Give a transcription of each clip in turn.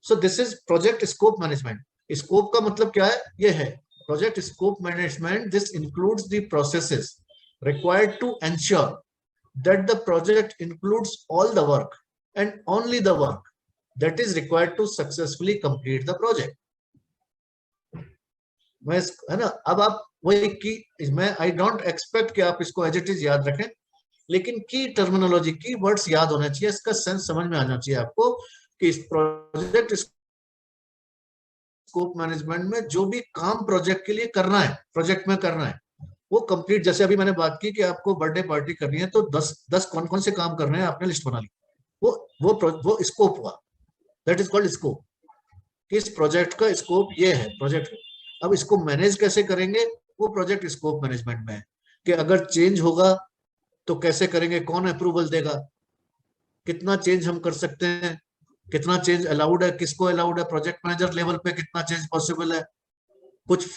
So this is project scope management. Scope का मतलब क्या है? ये है project scope management. This includes the processes required to ensure that the project includes all the work and only the work that is required to successfully complete the project। मैं है ना, अब आप वही की मैं आई डोंट एक्सपेक्ट कि आप इसको एज इट इज याद रखें, लेकिन की टर्मिनोलॉजी की वर्ड्स याद होना चाहिए, इसका सेंस समझ में आना चाहिए आपको कि इस प्रोजेक्ट स्कोप मैनेजमेंट में जो भी काम प्रोजेक्ट के लिए करना है, प्रोजेक्ट में करना है, वो कंप्लीट। जैसे अभी मैंने बात की कि आपको बर्थडे पार्टी करनी है तो 10 कौन कौन से काम करने हैं आपने लिस्ट बना ली, वो स्कोप हुआ, दैट इज कॉल्ड स्कोप। इस प्रोजेक्ट का स्कोप ये है प्रोजेक्ट। अब इसको मैनेज कैसे करेंगे, वो प्रोजेक्ट स्कोप मैनेजमेंट में है कि अगर चेंज होगा तो कैसे करेंगे, कौन अप्रूवल देगा, कितना चेंज हम कर सकते हैं, कितना चेंज अलाउड है, किसको अलाउड है, प्रोजेक्ट मैनेजर लेवल पे कितना चेंज पॉसिबल है, कुछ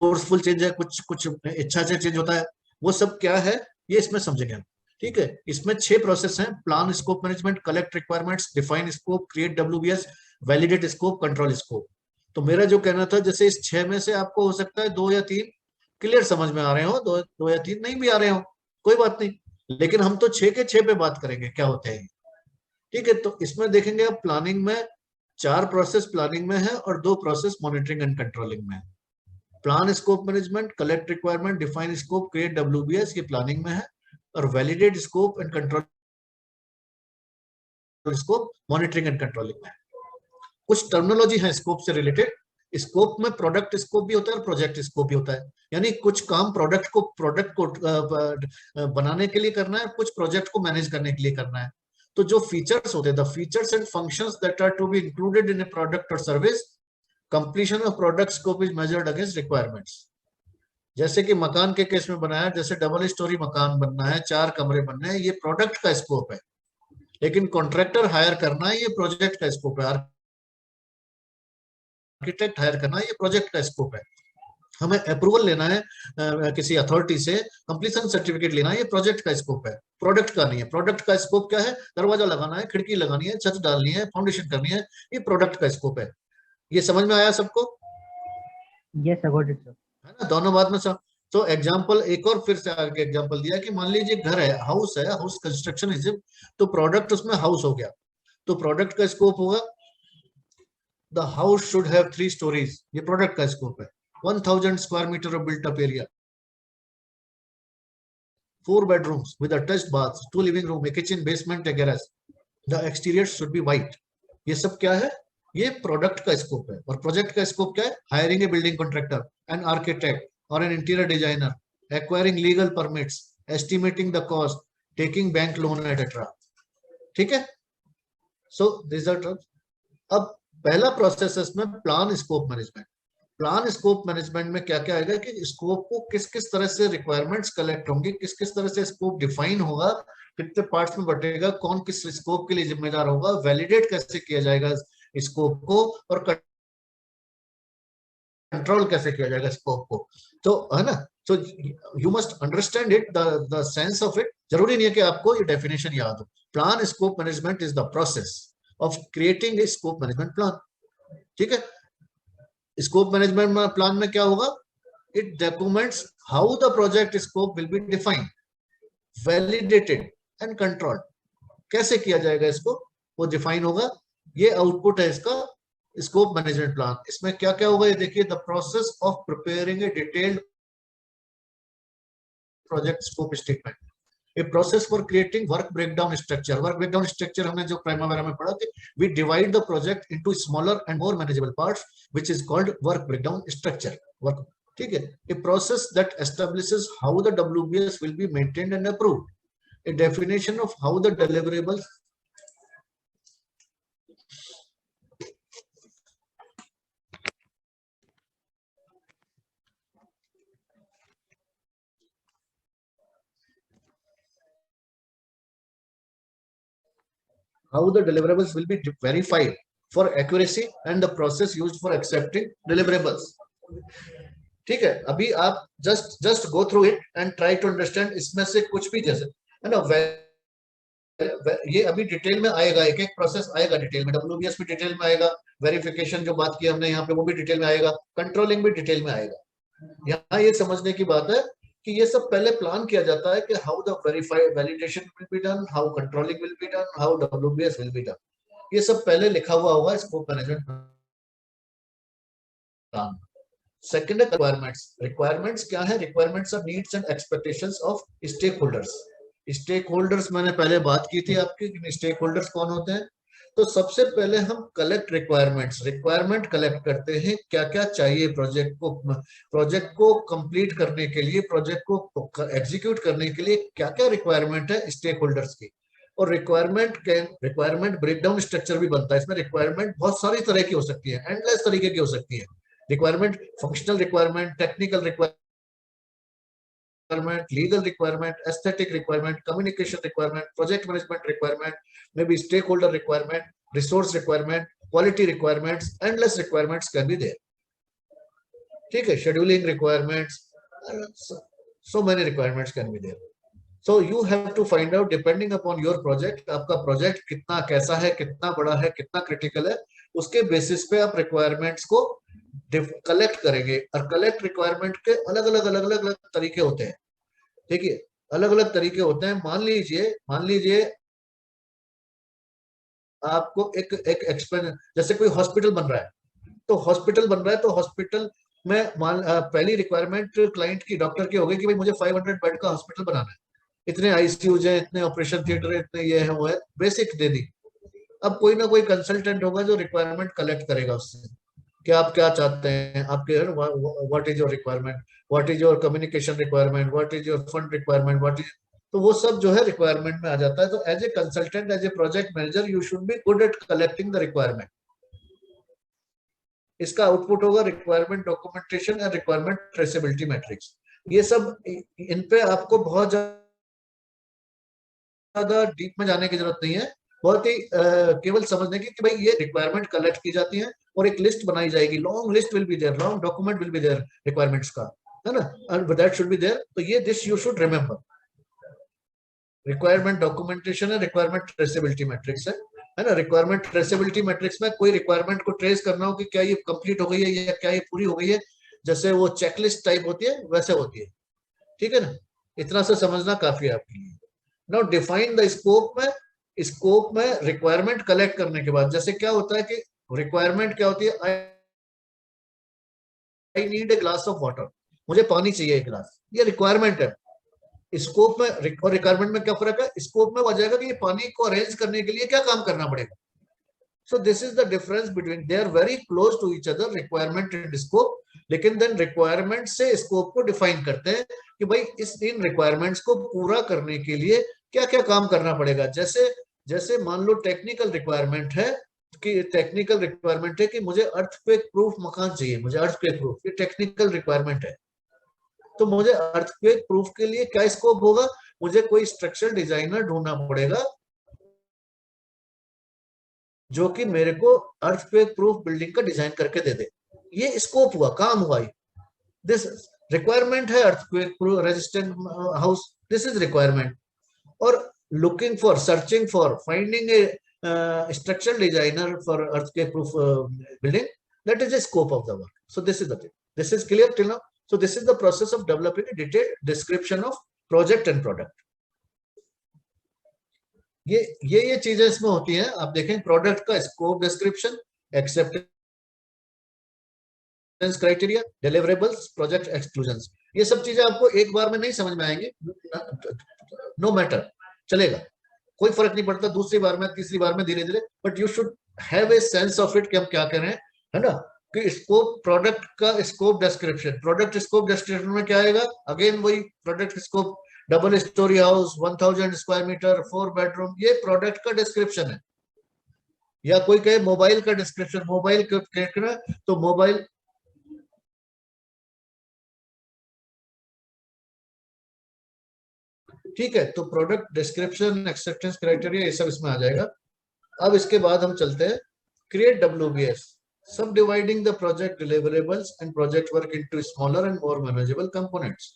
फोर्सफुल चेंज है, कुछ कुछ इच्छा से चेंज होता है, वो सब क्या है ये इसमें समझेंगे हम। ठीक है, इसमें 6 प्रोसेस हैं: plan scope management, collect requirements, define scope, create WBS, validate scope, control scope. तो मेरा जो कहना था, जैसे इस 6 में से आपको हो सकता है 2 या 3 क्लियर समझ में आ रहे हो, दो या 3 नहीं भी आ रहे हो, कोई बात नहीं, लेकिन हम तो 6 के 6 पे बात करेंगे क्या होते हैं। ठीक है, तो इसमें देखेंगे आप प्लानिंग में 4 प्रोसेस प्लानिंग में है और 2 प्रोसेस मॉनिटरिंग एंड कंट्रोलिंग में है। Plan scope management, collect requirement, define scope, create WBS, ये प्लानिंग में है, और validate scope and control scope monitoring and controlling में है। कुछ टर्मिनोलॉजी है स्कोप से रिलेटेड। स्कोप में प्रोडक्ट स्कोप भी होता है और प्रोजेक्ट स्कोप भी होता है, यानी कुछ काम प्रोडक्ट को बनाने के लिए करना है, कुछ प्रोजेक्ट को मैनेज करने के लिए करना है। तो जो फीचर्स होते हैं, the features and functions that are to be included in a product और service, completion of product scope is measured against requirements. जैसे कि मकान के केस में बनाया, जैसे डबल स्टोरी मकान बनना है, 4 कमरे बनने हैं, ये प्रोडक्ट का स्कोप है, लेकिन कॉन्ट्रैक्टर हायर करना है, ये प्रोजेक्ट का स्कोप है, आर्किटेक्ट हायर करना है, ये प्रोजेक्ट का स्कोप है। हमें अप्रूवल लेना है किसी अथॉरिटी से, कंप्लीशन सर्टिफिकेट लेना है, ये प्रोजेक्ट का स्कोप है, प्रोडक्ट का नहीं है। प्रोडक्ट का स्कोप क्या है? दरवाजा लगाना है, खिड़की लगानी है, छत डालनी है, फाउंडेशन करनी है, ये प्रोडक्ट का स्कोप है। ये समझ में आया सबको? Yes I got it sir. है ना, दोनों बात में सब। तो एग्जाम्पल एक और फिर से आगे एग्जाम्पल दिया कि मान लीजिए घर है, हाउस है, हाउस कंस्ट्रक्शन है, तो प्रोडक्ट उसमें हाउस हो गया, तो प्रोडक्ट का स्कोप होगा the house should have 3 storeys, ये प्रोडक्ट का स्कोप है। 1000 square metre of built up area, 4 bedrooms with attached baths, 2 living room, a kitchen, basement, a garage. The exterior should be white. ये सब क्या है? ये प्रोडक्ट का स्कोप है। और प्रोजेक्ट का स्कोप क्या है? Hiring a building contractor, an architect और an interior designer, acquiring legal permits, estimating the cost, taking bank loan etcetera. ठीक है, सो दिस आर टर्म्स। अब पहला प्रोसेस है इसमें plan scope management. Plan scope management में क्या क्या आएगा कि स्कोप को किस किस तरह से रिक्वायरमेंट्स कलेक्ट होंगी, किस किस तरह से स्कोप डिफाइन होगा, कितने पार्ट्स में बटेगा, कौन किस स्कोप के लिए जिम्मेदार होगा, वैलिडेट कैसे किया जाएगा स्कोप को, और कंट्रोल कैसे किया जाएगा स्कोप को। तो है ना, so you must understand it, the sense of it. जरूरी नहीं है कि आपको ये डेफिनेशन याद हो। Plan scope management is the process of creating a scope management plan. ठीक है, स्कोप मैनेजमेंट में प्लान में क्या होगा? It documents how the project scope will be defined, validated and controlled. कैसे किया जाएगा इसको, वो डिफाइन होगा। ये आउटपुट है इसका स्कोप मैनेजमेंट प्लान। इसमें क्या क्या होगा ये देखिए, the process of preparing A detailed project scope statement, a process for creating work breakdown structure. Work breakdown structure हमने जो प्राइमरी में पढ़ा कि we divide the project into smaller and more manageable parts, which is called work breakdown structure. Work, ठीक है, a process that establishes how the WBS will be maintained and approved. A definition of how the deliverables will be verified for accuracy and the process used for accepting deliverables. ठीक है, अभी आप just go through it and try to understand. इसमें से कुछ भी जैसे है ना, ये अभी डिटेल में आएगा, एक एक प्रोसेस आएगा डिटेल में, डब्ल्यूबीएस भी डिटेल में आएगा, वेरिफिकेशन जो बात की हमने यहाँ पे वो भी डिटेल में आएगा, कंट्रोलिंग भी डिटेल में आएगा। यहाँ ये समझने की बात है कि ये सब पहले प्लान किया जाता है कि how the verified validation will be done, how controlling will be done, how WBS will be done, ये सब पहले लिखा हुआ होगा स्कोप मैनेजमेंट प्लान। सेकंड है रिक्वायरमेंट्स। रिक्वायरमेंट्स क्या है? Requirements are needs and expectations of stakeholders. Stakeholders मैंने पहले बात की थी आपकी, स्टेक होल्डर्स कौन होते हैं। तो सबसे पहले हम कलेक्ट रिक्वायरमेंट्स, रिक्वायरमेंट कलेक्ट करते हैं, क्या क्या चाहिए प्रोजेक्ट को कंप्लीट करने के लिए, प्रोजेक्ट को एग्जीक्यूट करने के लिए क्या क्या रिक्वायरमेंट है स्टेक होल्डर्स की। और रिक्वायरमेंट ब्रेकडाउन स्ट्रक्चर भी बनता है इसमें। रिक्वायरमेंट बहुत सारी तरह की हो सकती है, एंडलेस तरीके की हो सकती है requirement. Functional requirement, technical requirement, legal requirement, aesthetic requirement, communication requirement, project management requirement, maybe stakeholder requirement, resource requirement, quality requirements, endless requirements can be there. ठीक है, scheduling requirements, so many requirements can be there. So you have to find out depending upon your project, आपका project कितना कैसा है, कितना बड़ा है, कितना क्रिटिकल है, उसके बेसिस पे आप रिक्वायरमेंट्स को कलेक्ट करेंगे। और कलेक्ट रिक्वायरमेंट के अलग अलग तरीके होते हैं, देखिए अलग अलग तरीके होते हैं। मान लीजिए आपको एक एक्सपेंस, जैसे कोई हॉस्पिटल बन रहा है, तो हॉस्पिटल में पहली रिक्वायरमेंट क्लाइंट की, डॉक्टर की हो गई कि भाई मुझे 500 बेड का हॉस्पिटल बनाना है, इतने आईसीयूज है, इतने ऑपरेशन थिएटर है, इतने ये है वो है, बेसिक दे दी। अब कोई ना कोई कंसल्टेंट होगा जो रिक्वायरमेंट कलेक्ट करेगा उससे कि आप क्या चाहते हैं, आपके what is your requirement, what is your communication requirement, what is your fund requirement, what is, तो वो सब जो है रिक्वायरमेंट में आ जाता है। तो as a consultant, as a project manager, you should be good at collecting the requirement. इसका आउटपुट होगा requirement documentation and requirement traceability matrix. ये सब, इन पे आपको बहुत ज्यादा डीप में जाने की जरूरत नहीं है, बहुत ही केवल समझने की कि भाई ये रिक्वायरमेंट कलेक्ट की जाती है और एक लिस्ट बनाई जाएगी, long list will be there, long document will be there requirements का, है ना, and that should be there. तो ये this you should remember, requirement documentation है, रिक्वायरमेंट ट्रेसेबिलिटी मैट्रिक्स है ना। रिक्वायरमेंट ट्रेसेबिलिटी मैट्रिक्स में कोई रिक्वायरमेंट को ट्रेस करना हो कि क्या ये कंप्लीट हो गई है या क्या ये पूरी हो गई है, जैसे वो चेकलिस्ट टाइप होती है वैसे होती है, ठीक है ना। इतना से समझना काफी है आपके लिए। नाउ डिफाइन द स्कोप में रिक्वायरमेंट कलेक्ट करने के बाद, जैसे क्या होता है कि रिक्वायरमेंट क्या होती है, I need a glass of water, मुझे पानी चाहिए एक गिलास, ये रिक्वायरमेंट है। स्कोप में और रिक्वायरमेंट में क्या फर्क है? स्कोप में हो जाएगा कि ये पानी को अरेंज करने के लिए क्या काम करना पड़ेगा। So this is the difference between, they are very close to each other, requirement and scope. लेकिन देन रिक्वायरमेंट से स्कोप को डिफाइन करते हैं कि भाई इन रिक्वायरमेंट्स को पूरा करने के लिए क्या क्या काम करना पड़ेगा। जैसे मान लो टेक्निकल रिक्वायरमेंट है कि मुझे अर्थक्वेक प्रूफ मकान चाहिए, मुझे अर्थक्वेक प्रूफ, ये टेक्निकल रिक्वायरमेंट है। तो मुझे अर्थक्वेक प्रूफ के लिए क्या स्कोप होगा? मुझे कोई स्ट्रक्चरल डिजाइनर ढूंढना पड़ेगा जो कि मेरे को अर्थक्वेक प्रूफ बिल्डिंग का डिजाइन करके दे दे। ये स्कोप हुआ, काम हुआ। दिस रिक्वायरमेंट है earthquake proof resistant house, this is requirement. और looking for, searching for, finding a structural designer for earthquake proof building, that is the scope of the work. So this is the thing. This is clear till now. So this is the process of developing a detailed description of project and product. ये चीजें इसमें होती हैं। आप देखें product का scope description, acceptance criteria, deliverables, project exclusions, ये सब चीजें आपको एक बार में नहीं समझ में आएंगी, नो मैटर, चलेगा, कोई फर्क नहीं पड़ता, दूसरी बार में, तीसरी बार में, धीरे धीरे, but you should have a sense of it कि हम क्या कर रहे हैं, है ना। कि स्कोप, प्रोडक्ट का scope description, product scope description में क्या आएगा? अगेन वही product scope, double storey house, 1000 square metre, 4 bedroom, ये प्रोडक्ट का डिस्क्रिप्शन है। या कोई कहे मोबाइल का डिस्क्रिप्शन, मोबाइल तो मोबाइल, ठीक है, तो प्रोडक्ट डिस्क्रिप्शन, एक्सेप्टेंस क्राइटेरिया, ये सब इसमें आ जाएगा। अब इसके बाद हम चलते हैं क्रिएट डब्ल्यूबीएस, सब dividing the project deliverables and project work into smaller and more manageable components.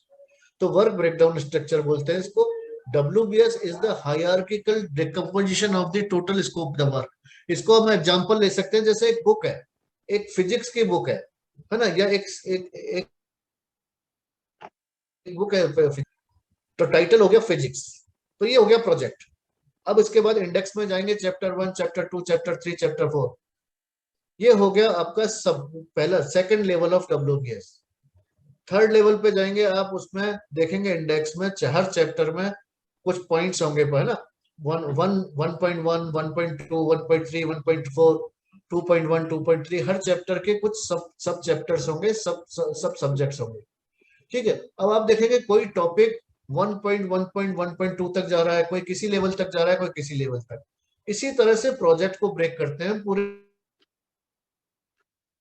तो वर्क ब्रेकडाउन स्ट्रक्चर बोलते हैं इसको। WBS is the hierarchical decomposition of the total scope the work. इसको हम एग्जांपल ले सकते हैं, जैसे एक बुक है, एक फिजिक्स की बुक है ना, या एक बुक है, तो टाइटल हो गया फिजिक्स, तो ये हो गया प्रोजेक्ट। अब इसके बाद इंडेक्स में जाएंगे, चैप्टर 1, चैप्टर 2, चैप्टर 3, चैप्टर 4, ये हो गया आपका सब पहला second level of WBS। Third level पे जाएंगे आप, उसमें देखेंगे इंडेक्स में हर चैप्टर में कुछ पॉइंट्स होंगे, है ना, 1.1, 1.2, 1.3, 1.4, 2.1, 2.3, हर चैप्टर के कुछ सब चैप्टर्स होंगे, सब सब्जेक्ट्स होंगे। ठीक है, अब आप देखेंगे कोई टॉपिक 1.1.2 तक जा रहा है, कोई किसी लेवल तक जा रहा है, कोई किसी लेवल तक। इसी तरह से प्रोजेक्ट को ब्रेक करते हैं, पूरे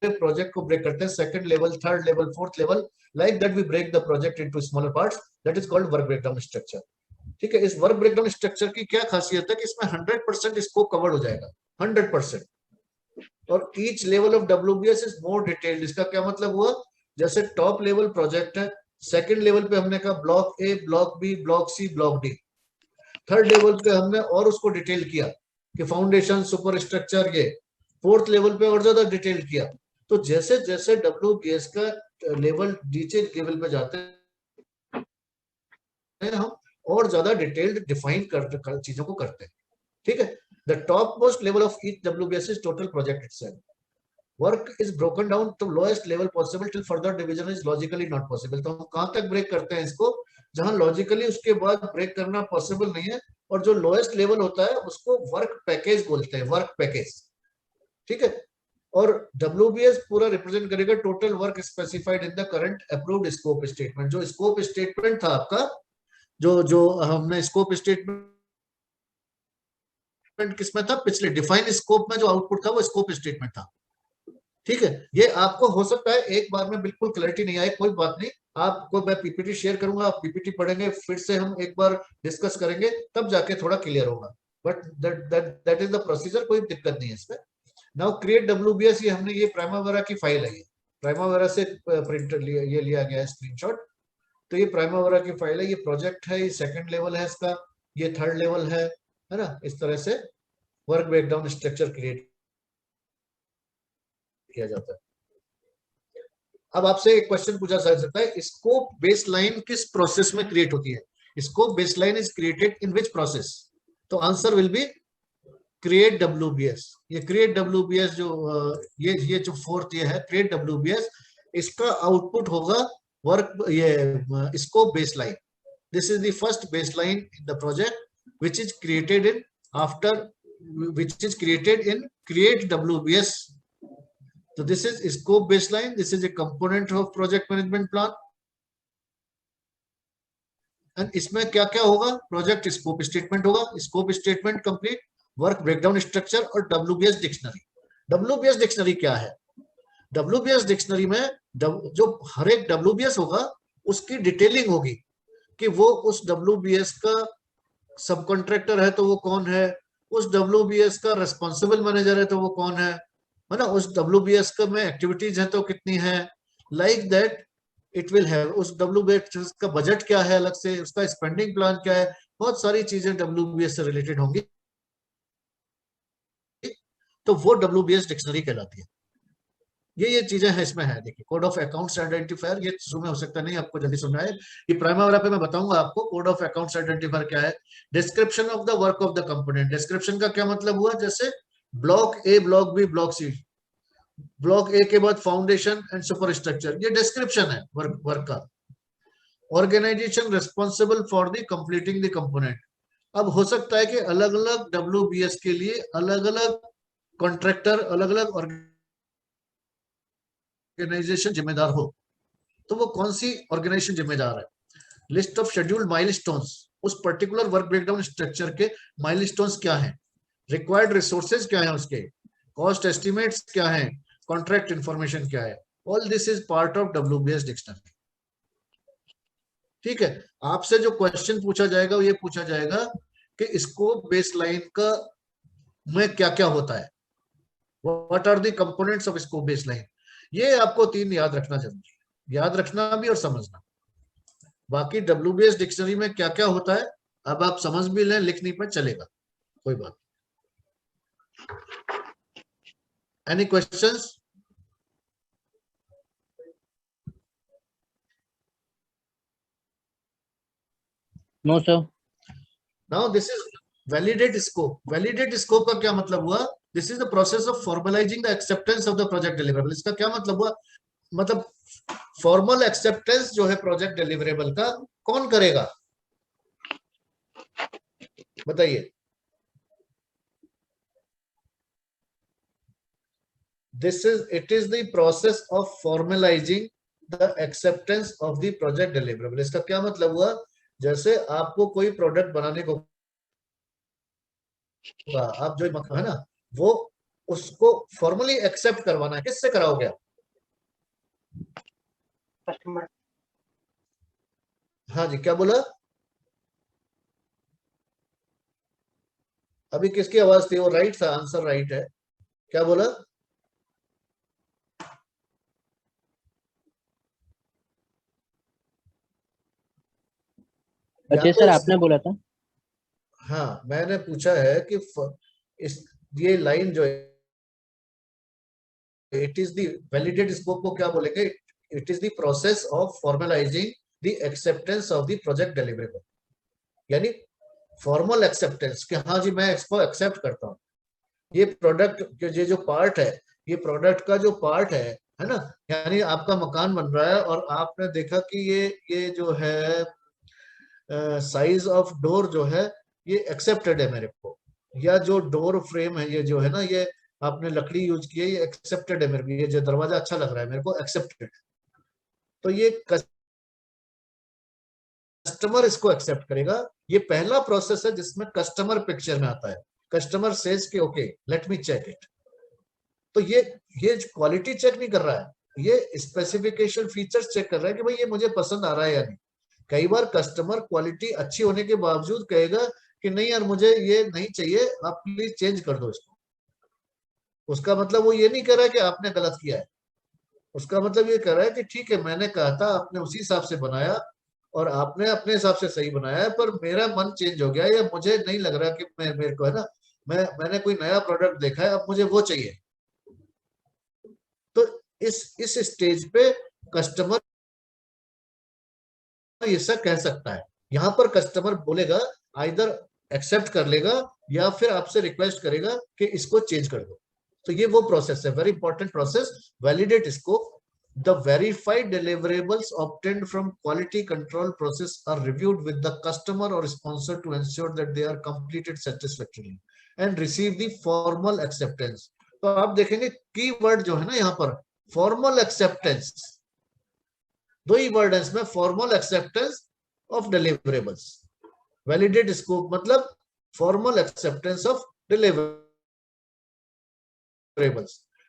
प्रोजेक्ट को ब्रेक करते हैं, second level, third level, fourth level, like that we break the project into smaller parts, that is called work breakdown structure. ठीक है, इस वर्क ब्रेकडाउन स्ट्रक्चर की क्या खासियत है कि इसमें 100% स्कोप कवर्ड हो जाएगा, 100%, और each level of WBS is more detailed. इसका क्या मतलब हुआ, जैसे टॉप लेवल प्रोजेक्ट है, सेकंड लेवल पे हमने कहा block A, block B, block C, block D, third level पे हमने और उसको डिटेल किया कि फाउंडेशन, सुपर स्ट्रक्चर, ये फोर्थ लेवल पे और ज्यादा डिटेल किया। तो जैसे जैसे WBS का लेवल नीचे लेवल पे जाते हैं हम, और ज्यादा डिटेल्ड डिफाइन कर चीजों को करते हैं। ठीक है, the top most level of each WBS is total project itself. Work is broken down to lowest level possible till further division is logically not possible. तो हम कहां तक ब्रेक करते हैं इसको, जहां लॉजिकली उसके बाद ब्रेक करना पॉसिबल नहीं है, और जो लोएस्ट लेवल होता है उसको वर्क पैकेज बोलते हैं, वर्क पैकेज। ठीक है, और WBS पूरा रिप्रेजेंट करेगा total work specified in the current approved scope statement. जो स्कोप स्टेटमेंट था आपका, जो हमने स्कोप स्टेटमेंट किसमें था, पिछले डिफाइन स्कोप में जो आउटपुट था वो स्कोप स्टेटमेंट था। ठीक है, ये आपको हो सकता है एक बार में बिल्कुल क्लैरिटी नहीं आए, कोई बात नहीं, आपको मैं PPT शेयर करूंगा, आप PPT पढ़ेंगे, फिर से हम एक बार डिस्कस करेंगे, तब जाके थोड़ा क्लियर होगा। But that is the procedure, कोई दिक्कत नहीं है इसमें। नाउ क्रिएट WBS, ये हमने, ये प्राइमावेरा की फाइल है, ये प्राइमावेरा से प्रिंट ये लिया गया है स्क्रीनशॉट। तो ये प्राइमावेरा की फाइल है, ये प्रोजेक्ट है, ये सेकंड लेवल है इसका, ये थर्ड लेवल है ना। इस तरह से वर्क ब्रेकडाउन स्ट्रक्चर क्रिएट किया जाता है। अब आपसे एक क्वेश्चन पूछा जा सकता है, स्कोप बेसलाइन किस प्रोसेस में क्रिएट होती है? Scope baseline is created in which process? तो answer will be create WBS। ये क्रिएट WBS जो ये जो फोर्थ ये है क्रिएट WBS, इसका आउटपुट होगा वर्क ये scope baseline. This is the first baseline in the project which is created in after which is created in create WBS. So this is scope baseline, this is a component of project management plan, and इसमें क्या क्या होगा, project scope statement होगा, scope statement complete, work breakdown structure और WBS dictionary. WBS dictionary क्या है? WBS dictionary में जो हर एक WBS होगा उसकी डिटेलिंग होगी कि वो उस WBS का सब कॉन्ट्रैक्टर है तो वो कौन है, उस WBS का रेस्पॉन्सिबल मैनेजर है तो वो कौन है ना, उस WBS का में एक्टिविटीज है तो कितनी है, like that it will have, उस WBS का बजट क्या है अलग से, उसका स्पेंडिंग प्लान क्या है, बहुत सारी चीजें WBS से रिलेटेड होंगी, तो वो WBS डिक्शनरी कहलाती है। ये चीजें हैं इसमें है। देखिए कोड ऑफ अकाउंट्स आइडेंटिफायर, ये शुरू में हो सकता नहीं आपको जल्दी समझ आए, ये प्राइमरी पे मैं बताऊंगा आपको कोड ऑफ अकाउंट्स आइडेंटिफायर क्या है। Description of the work of the component, description का क्या मतलब हुआ, जैसे block A, block B, block C, block A के बाद फाउंडेशन एंड सुपर स्ट्रक्चर, ये डिस्क्रिप्शन है वर्क का। Organisation responsible for the completing the component, अब हो सकता है कि अलग अलग WBS के लिए अलग अलग कॉन्ट्रैक्टर, अलग अलग ऑर्गेनाइजेशन जिम्मेदार हो, तो वो कौन सी ऑर्गेनाइजेशन जिम्मेदार है। लिस्ट ऑफ शेड्यूल्ड माइलस्टोन्स, उस पर्टिकुलर वर्क ब्रेकडाउन स्ट्रक्चर के माइलस्टोन्स क्या हैं, रिक्वायर्ड रिसोर्सेज क्या है, उसके कॉस्ट एस्टिमेट्स क्या है, कॉन्ट्रैक्ट इंफॉर्मेशन क्या है, all this is part of WBS dictionary. ठीक है, आपसे जो क्वेश्चन पूछा जाएगा वो ये पूछा जाएगा कि स्कोप बेसलाइन का में क्या क्या होता है, what are the components of scope baseline. ये आपको 3 याद रखना जरूरी है, याद रखना भी और समझना। बाकी WBS डिक्शनरी में क्या क्या होता है अब आप समझ भी लें, लिख नहीं पाए चलेगा, कोई बात। Any questions? No, sir. Now this is validate scope. Validate scope का क्या मतलब हुआ? This is the process of formalising the acceptance of the project deliverable. इसका क्या मतलब हुआ? मतलब फॉर्मल एक्सेप्टेंस जो है प्रोजेक्ट डिलीवरेबल का, कौन करेगा बताइए? It is the process of formalizing the acceptance of the project deliverable। इसका क्या मतलब हुआ? जैसे आपको कोई प्रोडक्ट बनाने को आप जो मकान है ना, वो उसको फॉर्मली एक्सेप्ट करवाना है, किससे कराओगे आप? Customer. हाँ जी, क्या बोला? अभी किसकी आवाज थी? वो राइट था, आंसर राइट है। क्या बोला? या अजय तो सर आपने बोला था। हाँ, मैंने पूछा है कि इस ये लाइन जो है, it is the validate scope को क्या बोलेंगे? It is the process of formalising the acceptance of the project deliverable. यानी फॉर्मल एक्सेप्टेंस कि हाँ जी मैं इसको एक्सेप्ट करता हूँ, ये प्रोडक्ट ये जो पार्ट है, ये प्रोडक्ट का जो पार्ट है ना। यानी आपका मकान बन रहा है और आपने देखा कि ये जो है साइज ऑफ डोर जो है ये एक्सेप्टेड है मेरे को, या जो डोर फ्रेम है ये जो है ना, ये आपने लकड़ी यूज की है, ये एक्सेप्टेड है मेरे को, ये जो दरवाजा अच्छा लग रहा है मेरे को, एक्सेप्टेड। तो ये कस्टमर इसको एक्सेप्ट करेगा। ये पहला प्रोसेस है जिसमें कस्टमर पिक्चर में आता है। कस्टमर सेज कि okay let me check it. तो ये क्वालिटी चेक नहीं कर रहा है, ये स्पेसिफिकेशन फीचर्स चेक कर रहा है कि भाई ये मुझे पसंद आ रहा है या नहीं। कई बार कस्टमर क्वालिटी अच्छी होने के बावजूद कहेगा कि नहीं यार मुझे ये नहीं चाहिए, आप प्लीज चेंज कर दो इसको। उसका मतलब वो ये नहीं कह रहा है कि आपने गलत किया है, उसका मतलब ये कह रहा है कि ठीक है मैंने कहा था, आपने उसी हिसाब से बनाया और आपने अपने हिसाब से सही बनाया है, पर मेरा मन चेंज हो गया, या मुझे नहीं लग रहा कि मेरे को है ना, मैंने कोई नया प्रोडक्ट देखा है, अब मुझे वो चाहिए। तो इस स्टेज पे कस्टमर ऐसा कह सकता है। यहां पर कस्टमर बोलेगा, आइदर एक्सेप्ट कर लेगा या फिर आपसे रिक्वेस्ट करेगा कि इसको चेंज कर दो। तो ये वो प्रोसेस है, very important process, validate scope. The verified deliverables obtained from quality control process are reviewed with the customer or sponsor to ensure that they are completed satisfactorily and receive the formal acceptance। तो आप देखेंगे keyword जो है ना यहाँ पर, formal acceptance, दो ही word है इसमें, formal acceptance of deliverables. Validate scope मतलब formal acceptance of deliverables.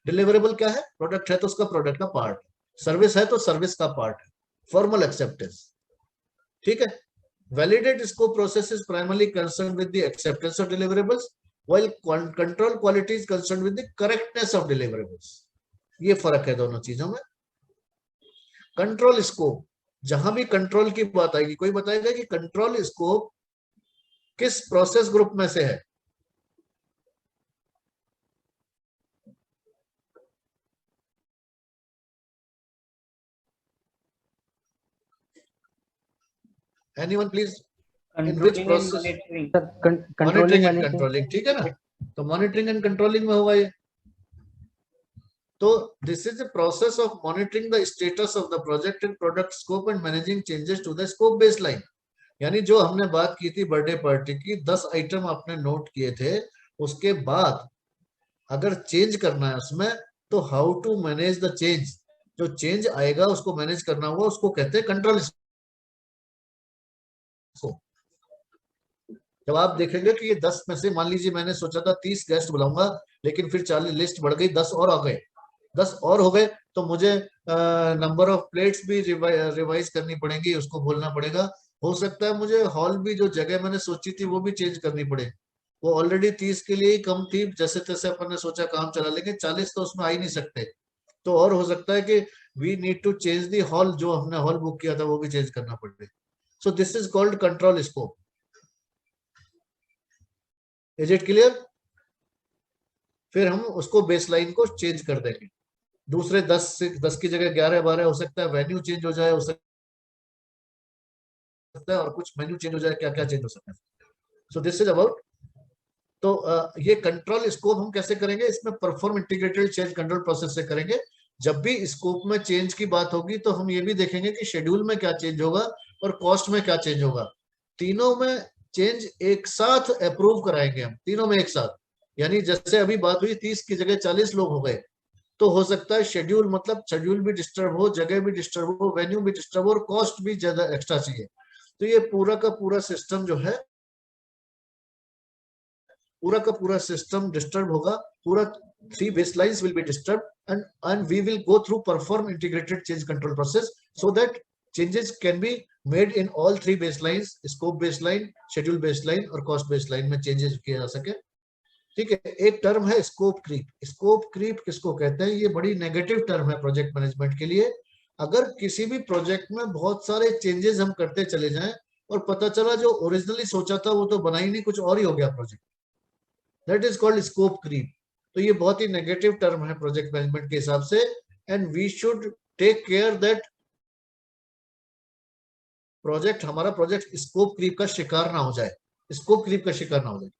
Deliverable क्या है? प्रोडक्ट है तो उसका प्रोडक्ट का पार्ट, सर्विस है तो सर्विस का पार्ट है, फॉर्मल एक्सेप्टेंस। ठीक है। Validate scope process is primarily concern with the acceptance of deliverables while control quality is concern with the correctness of deliverables. ये फर्क है दोनों चीजों में। कंट्रोल स्कोप, जहां भी कंट्रोल की बात आएगी, कोई बताएगा कि कंट्रोल स्कोप किस प्रोसेस ग्रुप में से है? Anyone please? In which Controlling and process? monitoring. Sir, controlling monitoring and वाले से। कंट्रोलिंग, ठीक है ना। तो मॉनिटरिंग एंड कंट्रोलिंग में होगा ये। तो this is the process of monitoring the status of the project and product scope and managing changes to the scope baseline. यानी जो हमने बात की थी बर्थडे पार्टी की, 10 आइटम आपने नोट किए थे, उसके बाद अगर चेंज करना है उसमें, तो how to manage the change. जो चेंज आएगा उसको मैनेज करना होगा, उसको कहते हैं कंट्रोल स्कोप। जब आप देखेंगे कि ये 10 में से, मान लीजिए मैंने सोचा था 30 गेस्ट बुलाऊंगा, लेकिन फिर 40 लिस्ट बढ़ गई, 10 और आ गए, 10 और हो गए, तो मुझे नंबर ऑफ प्लेट्स भी रिवाइज करनी पड़ेगी, उसको बोलना पड़ेगा। हो सकता है मुझे हॉल भी, जो जगह मैंने सोची थी वो भी चेंज करनी पड़े, वो ऑलरेडी 30 के लिए ही कम थी, जैसे तैसे अपन ने सोचा काम चला, लेकिन 40 तो उसमें आ ही नहीं सकते। तो और हो सकता है कि we need to change the hall, जो हमने हॉल बुक किया था वो भी चेंज करना पड़े। सो this is called control scope. Is it clear? फिर हम उसको बेसलाइन को चेंज कर देंगे, दूसरे 10 की जगह 11-12 हो सकता है, वेन्यू चेंज हो जाए, हो सकता है, और कुछ मेन्यू चेंज हो जाए, क्या क्या चेंज हो सकता है। So this is about. तो ये कंट्रोल स्कोप हम कैसे करेंगे, इसमें perform integrated change control process से करेंगे। जब भी स्कोप में चेंज की बात होगी तो हम ये भी देखेंगे कि शेड्यूल में क्या चेंज होगा और कॉस्ट में क्या चेंज होगा। तीनों में चेंज एक साथ अप्रूव कराएंगे हम, तीनों में एक साथ। यानी जैसे अभी बात हुई 30 की जगह 40 लोग हो गए, तो हो सकता है शेड्यूल, मतलब शेड्यूल भी डिस्टर्ब हो, जगह भी डिस्टर्ब हो, वेन्यू भी डिस्टर्ब हो, और कॉस्ट भी ज्यादा एक्स्ट्रा चाहिए। तो ये पूरा का पूरा सिस्टम जो है, पूरा का पूरा सिस्टम डिस्टर्ब होगा, पूरा 3 baselines will be disturbed, and we will go through perform integrated change control process so that changes can be made in all 3 baselines, scope baseline, schedule baseline और cost baseline में changes किए जा सके। ठीक है। एक टर्म है scope creep. Scope creep किसको कहते हैं? ये बड़ी नेगेटिव टर्म है प्रोजेक्ट मैनेजमेंट के लिए। अगर किसी भी प्रोजेक्ट में बहुत सारे चेंजेस हम करते चले जाएं और पता चला जो ओरिजिनली सोचा था वो तो बना ही नहीं, कुछ और ही हो गया project, that is called scope creep. तो ये बहुत ही नेगेटिव टर्म है प्रोजेक्ट मैनेजमेंट के हिसाब से, and we should take care that हमारा प्रोजेक्ट स्कोप क्रीप का शिकार ना हो जाए, स्कोप क्रीप का शिकार ना हो जाए।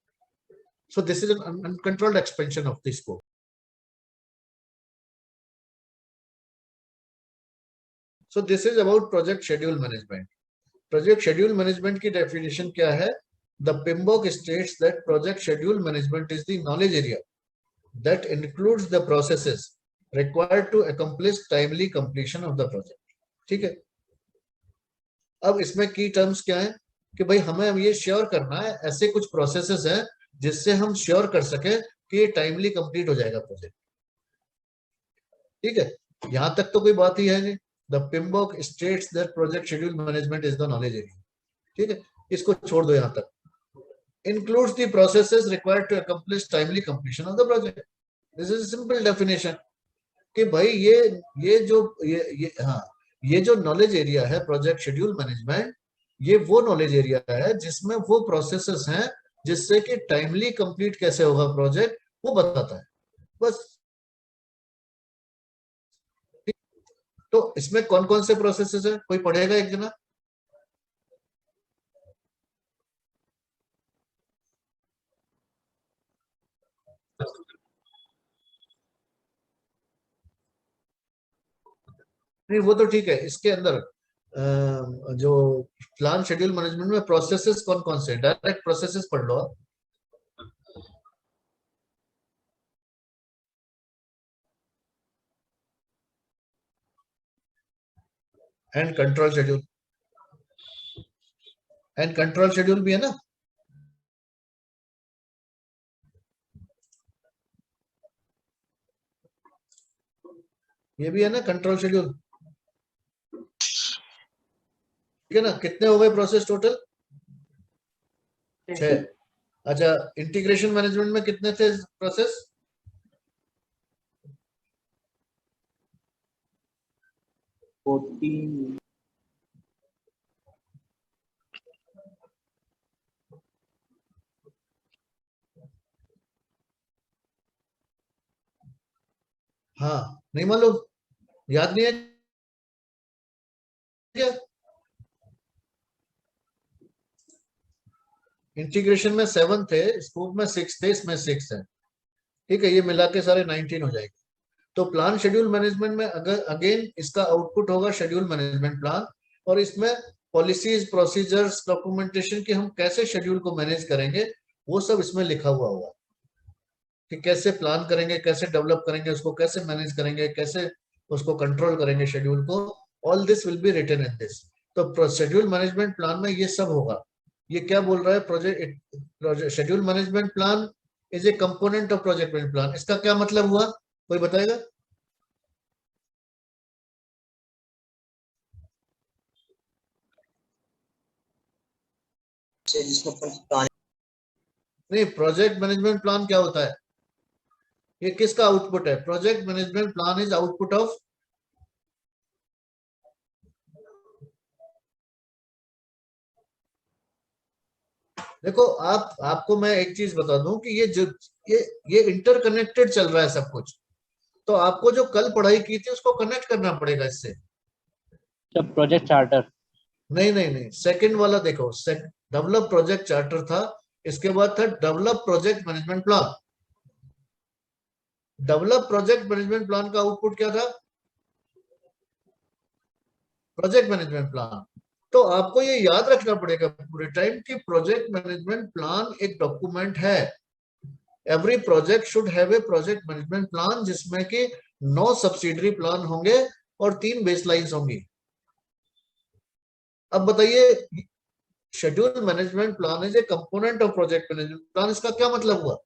So this is an uncontrolled expansion of the scope. So this is about project schedule management. Project schedule management की डेफिनेशन क्या है? The PMBOK states that project schedule management is the knowledge area that includes the processes required to accomplish timely completion of the project। ठीक है। अब इसमें की terms क्या है कि भाई हमें ये श्योर करना है, ऐसे कुछ प्रोसेसेस हैं जिससे हम श्योर कर सके कि ये टाइमली कंप्लीट हो जाएगा प्रोजेक्ट। ठीक है, यहां तक तो कोई बात ही है नहीं। The PMBOK states that project schedule management is the knowledge area. ठीक है, इसको छोड़ दो यहां तक। includes the processes required to accomplish timely completion of the project। This is a simple definition कि भाई ये जो नॉलेज एरिया है प्रोजेक्ट शेड्यूल मैनेजमेंट, ये वो नॉलेज एरिया है जिसमें वो प्रोसेसेस हैं जिससे कि टाइमली कंप्लीट कैसे होगा प्रोजेक्ट, वो बताता है बस। तो इसमें कौन कौन से प्रोसेसेस है, कोई पढ़ेगा एक जना? नहीं वो तो ठीक है, इसके अंदर जो प्लान शेड्यूल मैनेजमेंट में प्रोसेसेस कौन कौन से, डायरेक्ट प्रोसेसेस पढ़ लो आप। And control schedule, and control schedule भी है ना। ये भी है ना कंट्रोल शेड्यूल। ठीक है ना, कितने हो गए प्रोसेस टोटल? 6। अच्छा, इंटीग्रेशन मैनेजमेंट में कितने थे प्रोसेस? हाँ, नहीं मालूम, याद नहीं है क्या? इंटीग्रेशन में 7 थे, स्कोप में 6 थे, इसमें 6 है। ठीक है, ये मिला के सारे 19 हो जाएंगे। तो प्लान शेड्यूल मैनेजमेंट में अगर अगेन इसका आउटपुट होगा शेड्यूल मैनेजमेंट प्लान, और इसमें पॉलिसीज, प्रोसीजर्स, डॉक्यूमेंटेशन की हम कैसे शेड्यूल को मैनेज करेंगे वो सब इसमें लिखा हुआ होगा कि कैसे प्लान करेंगे, कैसे डेवलप करेंगे उसको, कैसे मैनेज करेंगे, कैसे उसको कंट्रोल करेंगे शेड्यूल को। All this will be written in this. तो शेड्यूल मैनेजमेंट प्लान में ये सब होगा। ये क्या बोल रहा है? Project schedule management plan is a component of project management plan. इसका क्या मतलब हुआ, कोई बताएगा? नहीं, प्रोजेक्ट मैनेजमेंट प्लान क्या होता है? ये किसका आउटपुट है? Project management plan is output of देखो आपको मैं एक चीज बता दूं कि ये ये इंटरकनेक्टेड चल रहा है सब कुछ। तो आपको जो कल पढ़ाई की थी उसको कनेक्ट करना पड़ेगा इससे। सब प्रोजेक्ट चार्टर। नहीं नहीं नहीं, सेकंड वाला देखो, डेवलप प्रोजेक्ट चार्टर था, इसके बाद था develop project management plan. Develop project management plan का आउटपुट क्या था? Project management plan. तो आपको ये याद रखना पड़ेगा पूरे टाइम कि प्रोजेक्ट मैनेजमेंट प्लान एक डॉक्यूमेंट है। Every project should have A project management plan, जिसमें कि 9 सब्सिडरी प्लान होंगे और 3 बेसलाइंस होंगी। अब बताइए, schedule management plan is a component of project management plan, इसका क्या मतलब हुआ?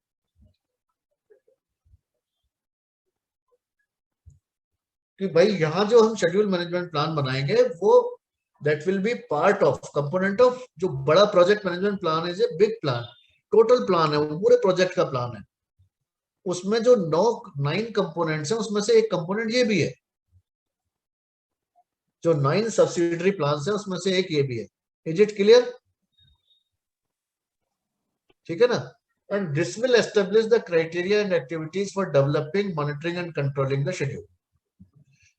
कि भाई यहाँ जो हम शेड्यूल मैनेजमेंट प्लान बनाएंगे वो that will be part of component of जो बड़ा project management plan is a big plan, total plan है, वो पूरे प्रोजेक्ट का प्लान है। उसमें जो 9 कंपोनेंट्स हैं उसमें से एक कंपोनेंट ये भी है, जो 9 सब्सिडरी प्लान है उसमें से एक ये भी है। Is it clear? ठीक है ना? And this will establish the criteria and activities for developing, monitoring and controlling the schedule.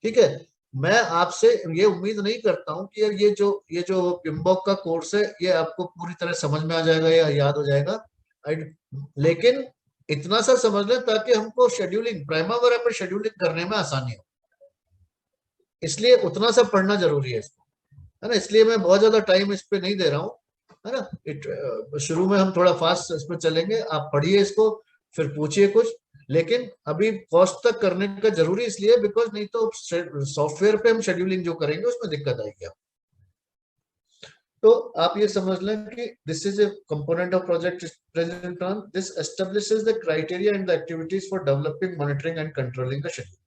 ठीक है। मैं आपसे ये उम्मीद नहीं करता हूं कि यार ये जो पिम्बॉक का कोर्स है ये आपको पूरी तरह समझ में आ जाएगा या याद हो जाएगा। लेकिन इतना सा समझ लें ताकि हमको शेड्यूलिंग प्राइमरी पर शेड्यूलिंग करने में आसानी हो, इसलिए उतना सा पढ़ना जरूरी है इसको, है ना? इसलिए मैं बहुत ज्यादा टाइम इस पे नहीं दे रहा हूँ, है ना? शुरू में हम थोड़ा फास्ट इस पे चलेंगे, आप पढ़िए इसको, फिर पूछिए कुछ। लेकिन अभी कॉस्ट तक करने का जरूरी इसलिए बिकॉज नहीं तो सॉफ्टवेयर पे हम शेड्यूलिंग जो करेंगे उसमें दिक्कत आएगी। तो आप ये समझ लें कि this is a component of project management plan, this establishes the criteria and the activities for developing, monitoring and controlling the schedule.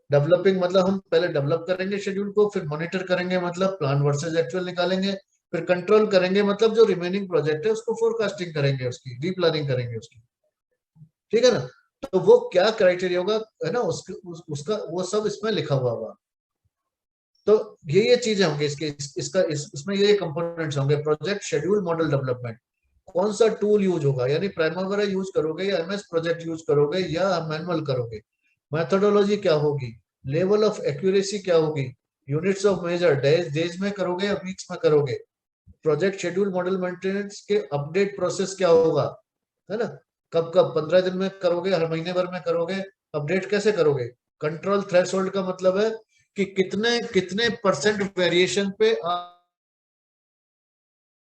Developing मतलब हम पहले डेवलप करेंगे शेड्यूल को, फिर मॉनिटर करेंगे मतलब प्लान वर्सेस एक्चुअल निकालेंगे, फिर कंट्रोल करेंगे मतलब जो रिमेनिंग प्रोजेक्ट है उसको फोरकास्टिंग करेंगे, उसकी रीप्लानिंग करेंगे उसकी। ठीक है ना? तो वो क्या क्राइटेरिया होगा, है ना, उसका वो सब इसमें लिखा हुआ होगा। तो ये चीजें होंगी इसके इसमें ये कंपोनेंट्स होंगे। प्रोजेक्ट शेड्यूल मॉडल डेवलपमेंट, कौन सा टूल यूज होगा, यानी प्राइमरी यूज करोगे या एमएस प्रोजेक्ट यूज करोगे या मैनुअल करोगे, मेथोडोलॉजी क्या होगी, लेवल ऑफ एक्यूरेसी क्या होगी, यूनिट्स ऑफ मेजर डेज में करोगे या वीक्स में करोगे, प्रोजेक्ट शेड्यूल मॉडल मेंटेनेंस के अपडेट प्रोसेस क्या होगा, है ना? कब कब 15 दिन में करोगे, हर महीने भर में करोगे, अपडेट कैसे करोगे? कंट्रोल थ्रेशोल्ड का मतलब है कि कितने कितने परसेंट वेरिएशन पे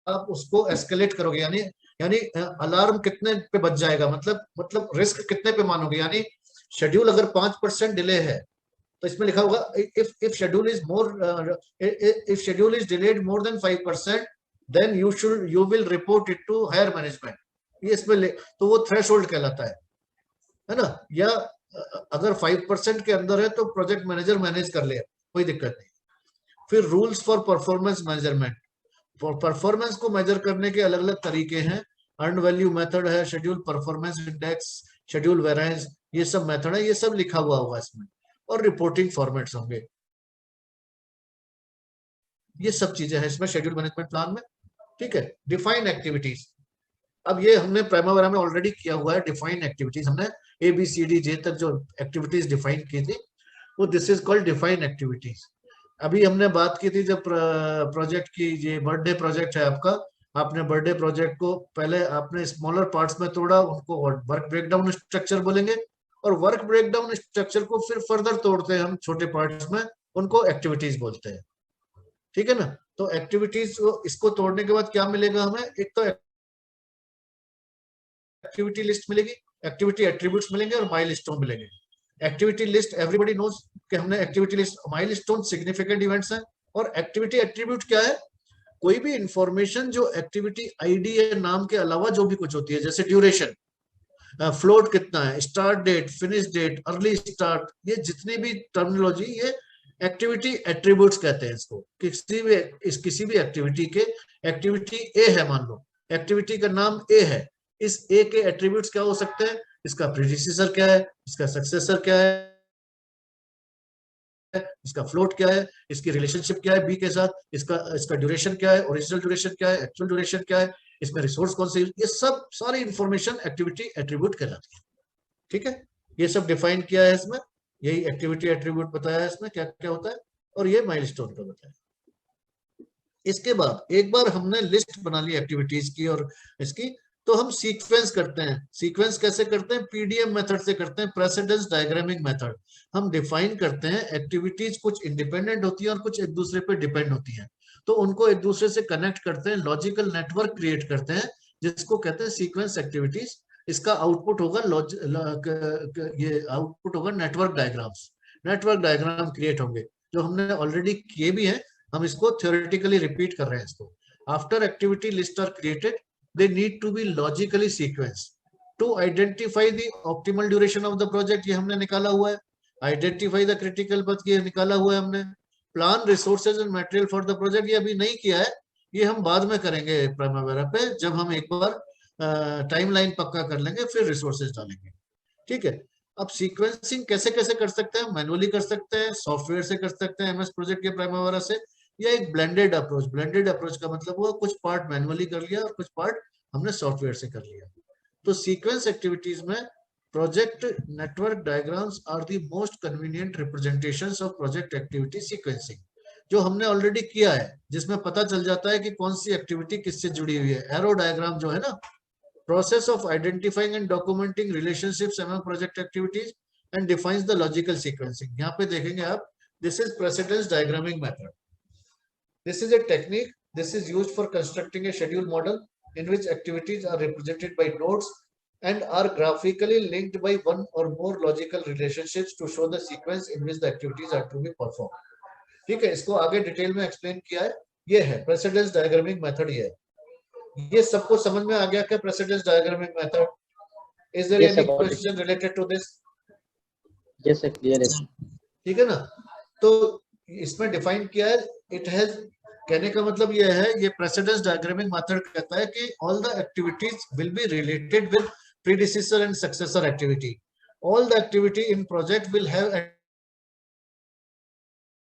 आप उसको एस्केलेट करोगे, यानी यानी अलार्म कितने पे बच जाएगा, मतलब रिस्क कितने पे मानोगे। यानी शेड्यूल अगर 5% डिले है तो इसमें लिखा होगा if schedule is more, if schedule is delayed more then 5% then you will report it to higher management. ये इसमें तो वो थ्रेशोल्ड कहलाता है ना? या अगर 5% के अंदर है तो प्रोजेक्ट मैनेजर मैनेज कर ले, कोई दिक्कत नहीं। फिर rules for performance measurement, for performance को मेजर करने के अलग अलग तरीके हैं। अर्न वैल्यू मेथड है, schedule performance index, schedule variance, ये सब मेथड है, ये सब लिखा हुआ होगा इसमें। और रिपोर्टिंग फॉर्मेट्स होंगे, ये सब चीजें हैं इसमें शेड्यूल मैनेजमेंट प्लान में। ठीक है। डिफाइन एक्टिविटीज, अब ये हमने प्राइमरी में ऑलरेडी किया हुआ है। डिफाइन एक्टिविटीज हमने ABCD J तक जो एक्टिविटीज डिफाइन की थी वो this is called define activities. अभी हमने बात की थी जब प्रोजेक्ट की, ये बर्थडे प्रोजेक्ट है आपका, आपने बर्थडे प्रोजेक्ट को पहले आपने स्मॉलर पार्ट्स में तोड़ा, उनको वर्क ब्रेकडाउन स्ट्रक्चर बोलेंगे, और वर्क ब्रेकडाउन स्ट्रक्चर को फिर फर्दर तोड़ते हैं हम छोटे पार्ट्स में, उनको एक्टिविटीज बोलते हैं। ठीक है ना? तो एक्टिविटीज इसको तोड़ने के बाद क्या मिलेगा हमें? एक तो एक्टिविटी लिस्ट मिलेगी, एक्टिविटी एट्रीब्यूट्स मिलेंगे और माइलस्टोन मिलेंगे। एक्टिविटी लिस्ट एवरीबॉडी नोज कि हमने activity list, milestone significant events हैं, और एक्टिविटी एट्रीब्यूट क्या है? कोई भी इंफॉर्मेशन जो एक्टिविटी आईडी या नाम के अलावा जो भी कुछ होती है, जैसे ड्यूरेशन, फ्लोट कितना है, start date, finish date, early start, ये जितनी भी टर्मिनोलॉजी, ये एक्टिविटी एट्रीब्यूट्स कहते हैं इसको। किसी भी एक्टिविटी के, एक्टिविटी ए है मान लो, एक्टिविटी का नाम ए है, इस ए के एट्रीब्यूट्स क्या हो सकते हैं? इसका प्रीडिसेसर क्या है, इसका सक्सेसर क्या है, इसका फ्लोट क्या है, इसकी रिलेशनशिप क्या है बी के साथ, इसका इसका ड्यूरेशन क्या है, ओरिजिनल ड्यूरेशन क्या है, एक्चुअल ड्यूरेशन क्या है, इसमें रिसोर्स कौन से, ये सब सारी इंफॉर्मेशन एक्टिविटी एट्रीब्यूट कहलाती है। ठीक है, ये सब डिफाइन किया है इसमें, यही एक्टिविटी एट्रीब्यूट बताया है इसमें क्या क्या होता है, और ये माइलस्टोन का बताया। इसके बाद एक बार हमने लिस्ट बना ली एक्टिविटीज की और इसकी, तो हम सीक्वेंस करते हैं। सीक्वेंस कैसे करते हैं? पीडीएम मेथड से करते हैं, प्रेसिडेंस डायग्रामिंग मेथड। हम डिफाइन करते हैं एक्टिविटीज कुछ इंडिपेंडेंट होती है और कुछ एक दूसरे पे डिपेंड होती है, तो उनको एक दूसरे से कनेक्ट करते हैं, लॉजिकल नेटवर्क क्रिएट करते हैं, जिसको कहते हैं सीक्वेंस एक्टिविटीज। इसका आउटपुट होगा ये आउटपुट होगा network diagrams. Network diagram create होंगे जो हमने ऑलरेडी किए भी हैं, हम इसको थ्योरेटिकली रिपीट कर रहे हैं इसको। After activity list are created, they need to be logically sequenced to identify the optimal duration of the project, ये हमने निकाला हुआ है। identify the critical path, ये निकाला हुआ है हमने। plan resources and material for the project, ये अभी नहीं किया है, ये हम बाद में करेंगे प्राइमवेरा पे, जब हम एक बार टाइमलाइन पक्का कर लेंगे फिर रिसोर्सेज डालेंगे। ठीक है, अब सीक्वेंसिंग कैसे कैसे कर सकते हैं? मैनुअली कर सकते हैं, सॉफ्टवेयर से कर सकते हैं एमएस प्रोजेक्ट के प्राइमवेरा से, या एक ब्लेंडेड अप्रोच। ब्लेंडेड अप्रोच का मतलब हुआ कुछ पार्ट मैनुअली कर लिया और कुछ पार्ट हमने सॉफ्टवेयर से कर लिया। तो सीक्वेंस एक्टिविटीज में project network diagrams are the most convenient representations of project activity sequencing, जो हमने ऑलरेडी किया है, जिसमें पता चल जाता है कि कौन सी एक्टिविटी किससे जुड़ी हुई है। एरो डायग्राम जो है ना, process of identifying and documenting relationships among project activities and defines the logical sequencing. यहाँ पे देखेंगे आप, this is precedence diagramming method. This is a technique. This is used for constructing a schedule model in which activities are represented by nodes and are graphically linked by one or more logical relationships to show the sequence in which the activities are to be performed. ठीक है, इसको आगे detail में explain किया है। ये है precedence diagramming method. ये है, ये सबको समझ में आ गया क्या precedence diagramming method? Is there any question related to this? Yes sir, clear है। ठीक है ना, तो इसमें डिफाइन किया है। इट हैज, कहने का मतलब यह है, ये प्रेसिडेंस डायग्रामिंग मेथड कहता है कि all the activities will be related with predecessor and successor activity. All the activity in project will have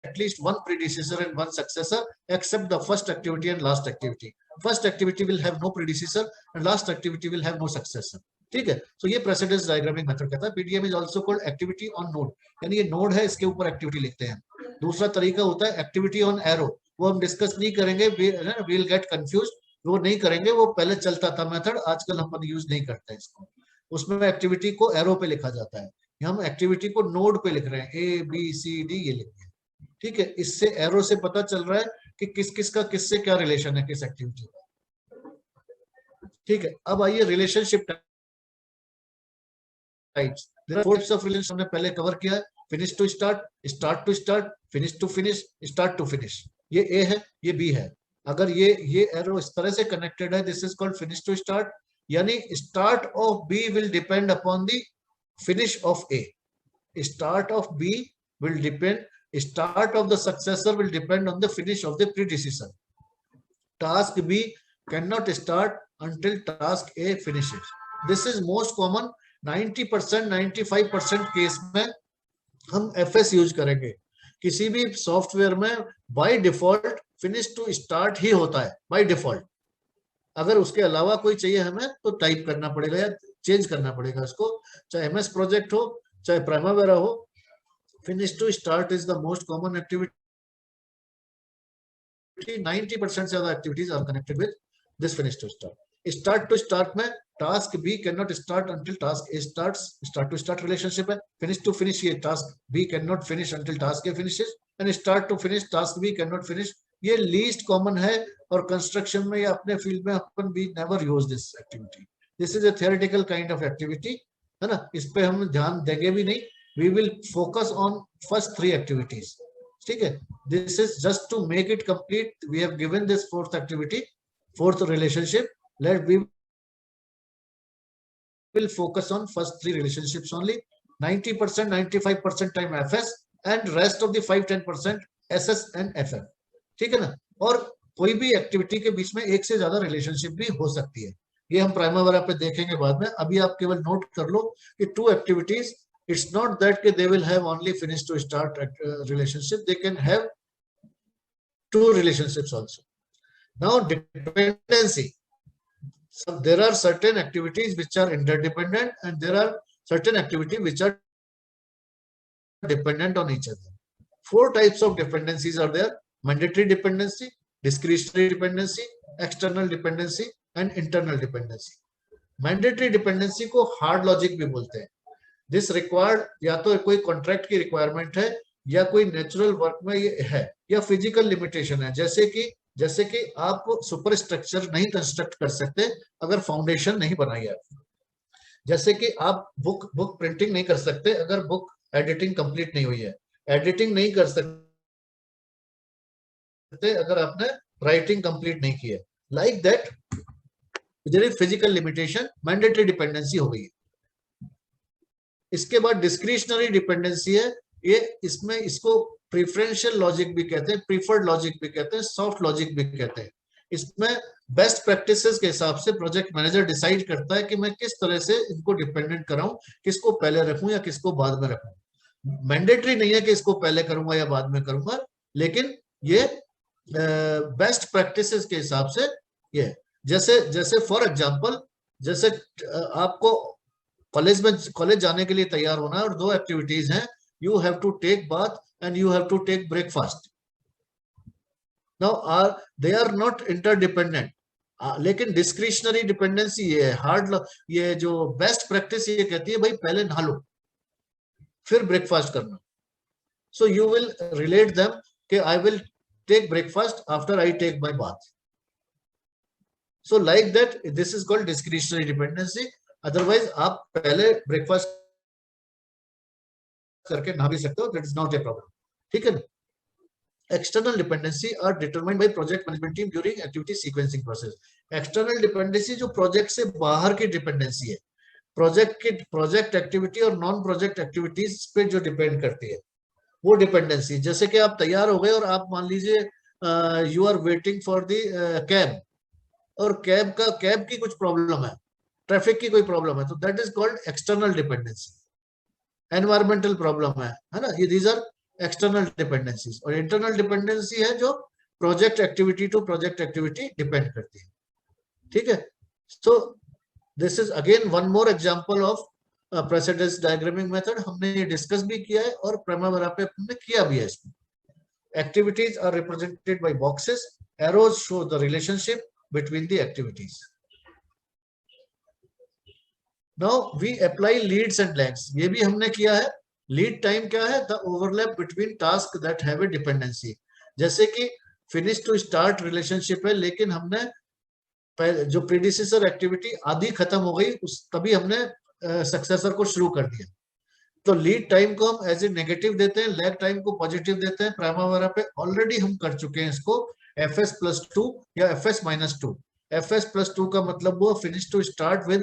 at least one predecessor and one successor except the first activity and last activity. First activity will have no predecessor and last activity will have no successor. ठीक है, तो ये precedence diagramming method कहता है। PDM is also called activity on node, यानी ये node है, इसके ऊपर एक्टिविटी लिखते हैं। दूसरा तरीका होता है एक्टिविटी ऑन एरो, वो हम डिस्कस नहीं करेंगे, वील गेट कंफ्यूज, वो नहीं करेंगे, वो पहले चलता था मेथड, आजकल हम यूज नहीं करते इसको। उसमें एक्टिविटी को एरो पे लिखा जाता है, हम एक्टिविटी को नोड पे लिख रहे हैं, ए बी सी डी ये लिख रहे हैं। ठीक है, इससे एरो से पता चल रहा है कि किस किस का किससे क्या रिलेशन है, किस एक्टिविटी का। ठीक है, अब आइए relationship types. Four types of relation हमने पहले कवर किया है, finish to start, start to start, finish to finish, start to finish. ये ए है, ये बी है। अगर ये एरो इस तरह से कनेक्टेड है, this is called finish to start, यानी start of B will depend upon the finish of A. Start of B will depend, start of the successor will depend on the finish of the predecessor. Task B cannot start until task A finishes. This is most common, 90% 95% case में हम FS use करेंगे। किसी भी software में by default finish to start ही होता है, by default. अगर उसके अलावा कोई चाहिए हमें तो टाइप करना पड़ेगा या चेंज करना पड़ेगा इसको, चाहे MS प्रोजेक्ट हो चाहे प्राइमवेरा हो। Finish to start is the most common activity. 90% से ज्यादा activities are connected with this finish to start. Start to start में task B cannot start until task A starts. Start to start relationship है। Finish to finish ये task B cannot finish until task A finishes. And start to finish task B cannot finish. ये least common है और construction में या अपने field में अपन we never use this activity. This is a theoretical kind of activity, है ना, इस पे हम ध्यान देंगे भी नहीं। We will focus on first three activities. ठीक है, this is just to make it complete. We have given this fourth activity, fourth relationship. We will focus on first three relationships only. 90%, 95% time FS and rest of the 5-10% SS and FF. ठीक है ना, और कोई भी activity के बीच में एक से ज्यादा रिलेशनशिप भी हो सकती है, ये हम प्राइमवेरा पे देखेंगे बाद में। अभी आप केवल नोट कर लो कि two activities, it's not that they will have only finish to start relationship, they can have two relationships also. Now dependency, So there are certain activities which are interdependent and there are certain activities which are dependent on each other. 4 types of dependencies are there: mandatory dependency, discretionary dependency, external dependency and internal dependency. Mandatory dependency को hard logic भी बोलते हैं. This required, या तो कोई contract की requirement है या कोई नेचुरल वर्क में ये है, या फिजिकल लिमिटेशन है. जैसे कि आप सुपर स्ट्रक्चर नहीं कंस्ट्रक्ट कर सकते अगर फाउंडेशन नहीं बनाई है. जैसे कि आप बुक प्रिंटिंग नहीं कर सकते अगर बुक एडिटिंग कंप्लीट नहीं हुई है. एडिटिंग नहीं कर सकते अगर आपने राइटिंग कंप्लीट नहीं की है. Like that there is physical limitation, mandatory dependency हो गई. इसके बाद डिस्क्रिशनरी डिपेंडेंसी है. ये इसमें इसको प्रेफरेंशियल लॉजिक भी कहते हैं, प्रीफर्ड लॉजिक भी कहते हैं, सॉफ्ट लॉजिक भी कहते हैं. इसमें बेस्ट प्रैक्टिसेस के हिसाब से प्रोजेक्ट मैनेजर डिसाइड करता है कि मैं किस तरह से इनको डिपेंडेंट कराऊं, किसको पहले रखूं या किसको बाद में रखूं. मैंडेटरी नहीं है कि इसको पहले करूंगा या बाद में करूंगा, लेकिन ये बेस्ट प्रैक्टिसेस के हिसाब से ये. जैसे फॉर एग्जांपल, जैसे आपको कॉलेज जाने के लिए तैयार होना है और 2 एक्टिविटीज हैं. You have to take bath and you have to take breakfast. Now they are not interdependent, लेकिन डिस्क्रिशनरी डिपेंडेंसी ये है. ये जो बेस्ट प्रैक्टिस ये कहती है भाई पहले नहा लो फिर ब्रेकफास्ट करना. So you will relate them कि I will take breakfast after I take my bath. So like that this is called discretionary dependency. Otherwise आप पहले ब्रेकफास्ट करके नहा भी सकते हो, that is not a problem. ठीक है. External dependency are determined by project management team during activity sequencing process. External dependency जो प्रोजेक्ट से बाहर की डिपेंडेंसी है, प्रोजेक्ट एक्टिविटी और नॉन प्रोजेक्ट एक्टिविटीज पे जो डिपेंड करती है वो डिपेंडेंसी. जैसे कि आप तैयार हो गए और आप मान लीजिए you are waiting for the cab और कैब की कुछ प्रॉब्लम है, ट्रैफिक की कोई प्रॉब्लम है, तो that is called external dependency. Environmental problem है ना, ये दीज आर एक्सटर्नल डिपेंडेंसीज. और इंटरनल डिपेंडेंसी है जो project activity to project activity depend करती है. ठीक है. So this is again one more example of precedence diagramming method. हमने ये डिस्कस भी किया है और प्राइमरी पे हमने किया भी है. इसमें activities are represented by boxes. Arrows show the relationship between the activities. Now we apply leads and lags. ये भी हमने किया है. लीड टाइम क्या है? The overlap between tasks that have a dependency. जैसे कि फिनिश टू स्टार्ट रिलेशनशिप है, लेकिन हमने जो प्रीडिसेसर एक्टिविटी आधी खत्म हो गई तभी हमने सक्सेसर को शुरू कर दिया. तो लीड टाइम को हम एज ए नेगेटिव देते हैं, लैग टाइम को पॉजिटिव देते हैं. प्राइमरी पे ऑलरेडी हम कर चुके हैं इसको fs+2 या fs-2. fs+2 का मतलब हुआ finish to start with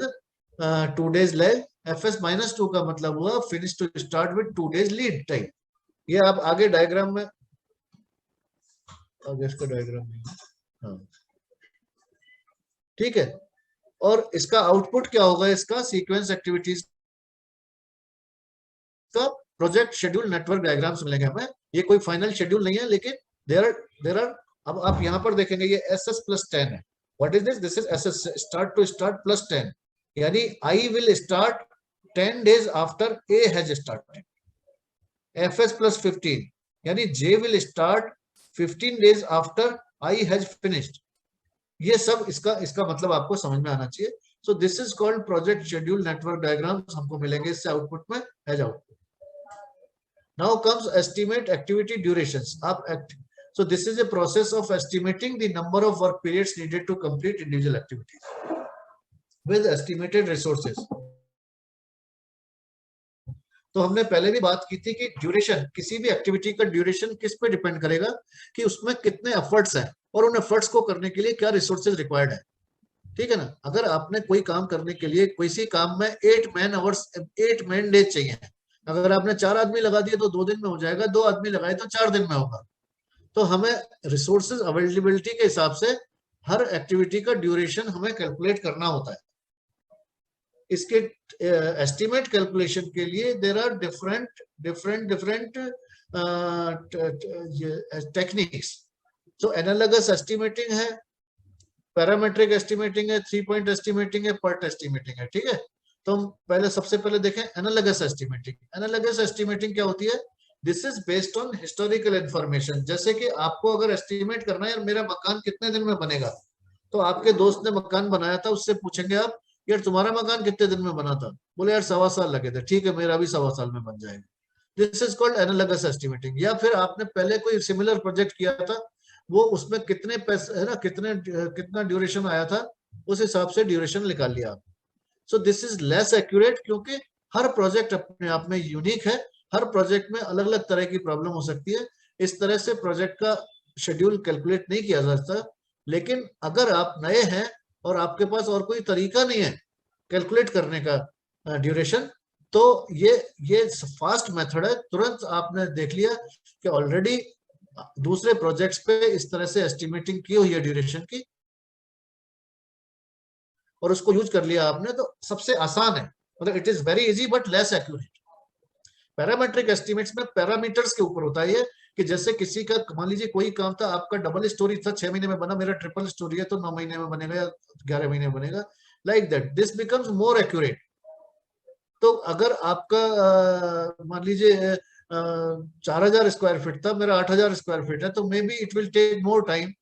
2 days lag. fs-2 का मतलब हुआ finish to start with 2 days lead time. ये आप आगे डायग्राम में, आगे इसका डायग्राम में, हाँ ठीक है. और इसका आउटपुट क्या होगा? इसका सीक्वेंस एक्टिविटीज का प्रोजेक्ट शेड्यूल नेटवर्क डायग्राम्स मिलेंगे हमें. ये कोई फाइनल शेड्यूल नहीं है, लेकिन देयर आर. अब आप यहां पर देखेंगे ये SS+10 है. What is this? This is SS start to start +10, यानी I will start 10 days after A has started. FS+15 यानी J will start 15 days after I has finished. ये सब इसका मतलब आपको समझ में आना चाहिए. So this is called project schedule network diagrams. हमको मिलेंगे इससे आउटपुट में as output. Now comes estimate activity durations. So this is a process of estimating the number of work periods needed to complete individual activities with estimated resources. तो हमने पहले भी बात की थी कि ड्यूरेशन, किसी भी एक्टिविटी का ड्यूरेशन किस पे डिपेंड करेगा कि उसमें कितने एफर्ट्स हैं और उन एफर्ट्स को करने के लिए क्या रिसोर्सेज रिक्वायर्ड है. ठीक है ना. अगर आपने कोई काम करने के लिए किसी काम में 8 man days चाहिए, अगर आपने 4 आदमी लगा दिए तो 2 दिन में हो जाएगा, 2 आदमी लगाए तो 4 दिन में होगा. तो हमें रिसोर्सेज अवेलेबिलिटी के हिसाब से हर एक्टिविटी का ड्यूरेशन हमें कैलकुलेट करना होता है. इसके एस्टिमेट कैलकुलेशन के लिए देयर आर डिफरेंट टेक्निक्स. तो एनालॉगस एस्टिमेटिंग है, पैरामेट्रिक एस्टिमेटिंग है, 3 पॉइंट एस्टिमेटिंग है, पर्ट एस्टिमेटिंग है, ठीक है। तो हम पहले सबसे पहले देखें एनालॉगस एस्टिमेटिंग। एनालॉगस एस्टिमेटिंग क्या होती है? This is based on historical information. जैसे कि आपको अगर एस्टिमेट करना है यार मेरा मकान कितने दिन में बनेगा, तो आपके दोस्त ने मकान बनाया था, उससे पूछेंगे आप यार तुम्हारा मकान कितने दिन में बना था, बोले यार 1.25 साल लगे थे, ठीक है मेरा भी 1.25 साल में बन जाएगा। This is called analogous estimating. या फिर आपने पहले कोई सिमिलर प्रोजेक्ट किया था, वो उसमें कितने पैसे है ना, कितना ड्यूरेशन आया था, उस हिसाब से ड्यूरेशन निकाल लिया आप। सो दिस इज लेस एक्यूरेट, क्योंकि हर प्रोजेक्ट अपने आप में यूनिक है, हर प्रोजेक्ट में अलग अलग तरह की प्रॉब्लम हो सकती है। इस तरह से प्रोजेक्ट का शेड्यूल कैलकुलेट नहीं किया जा सकता। लेकिन अगर आप नए हैं और आपके पास और कोई तरीका नहीं है कैलकुलेट करने का ड्यूरेशन, तो ये फास्ट मेथड है। तुरंत आपने देख लिया कि ऑलरेडी दूसरे प्रोजेक्ट्स पे इस तरह से एस्टिमेटिंग की हुई है ड्यूरेशन की, और उसको यूज कर लिया आपने, तो सबसे आसान है। मतलब it is very easy but less accurate. Parametric estimates में पैरामीटर्स के ऊपर होता है ये, कि जैसे किसी का मान लीजिए कोई काम था, आपका डबल स्टोरी था 6 महीने में बना, मेरा ट्रिपल स्टोरी है तो 9 महीने में बनेगा या 11 महीने में बनेगा, like that this becomes more accurate. तो अगर आपका मान लीजिए 4000 स्क्वायर फीट था, मेरा 8000 स्क्वायर फीट है, तो maybe it will take more time.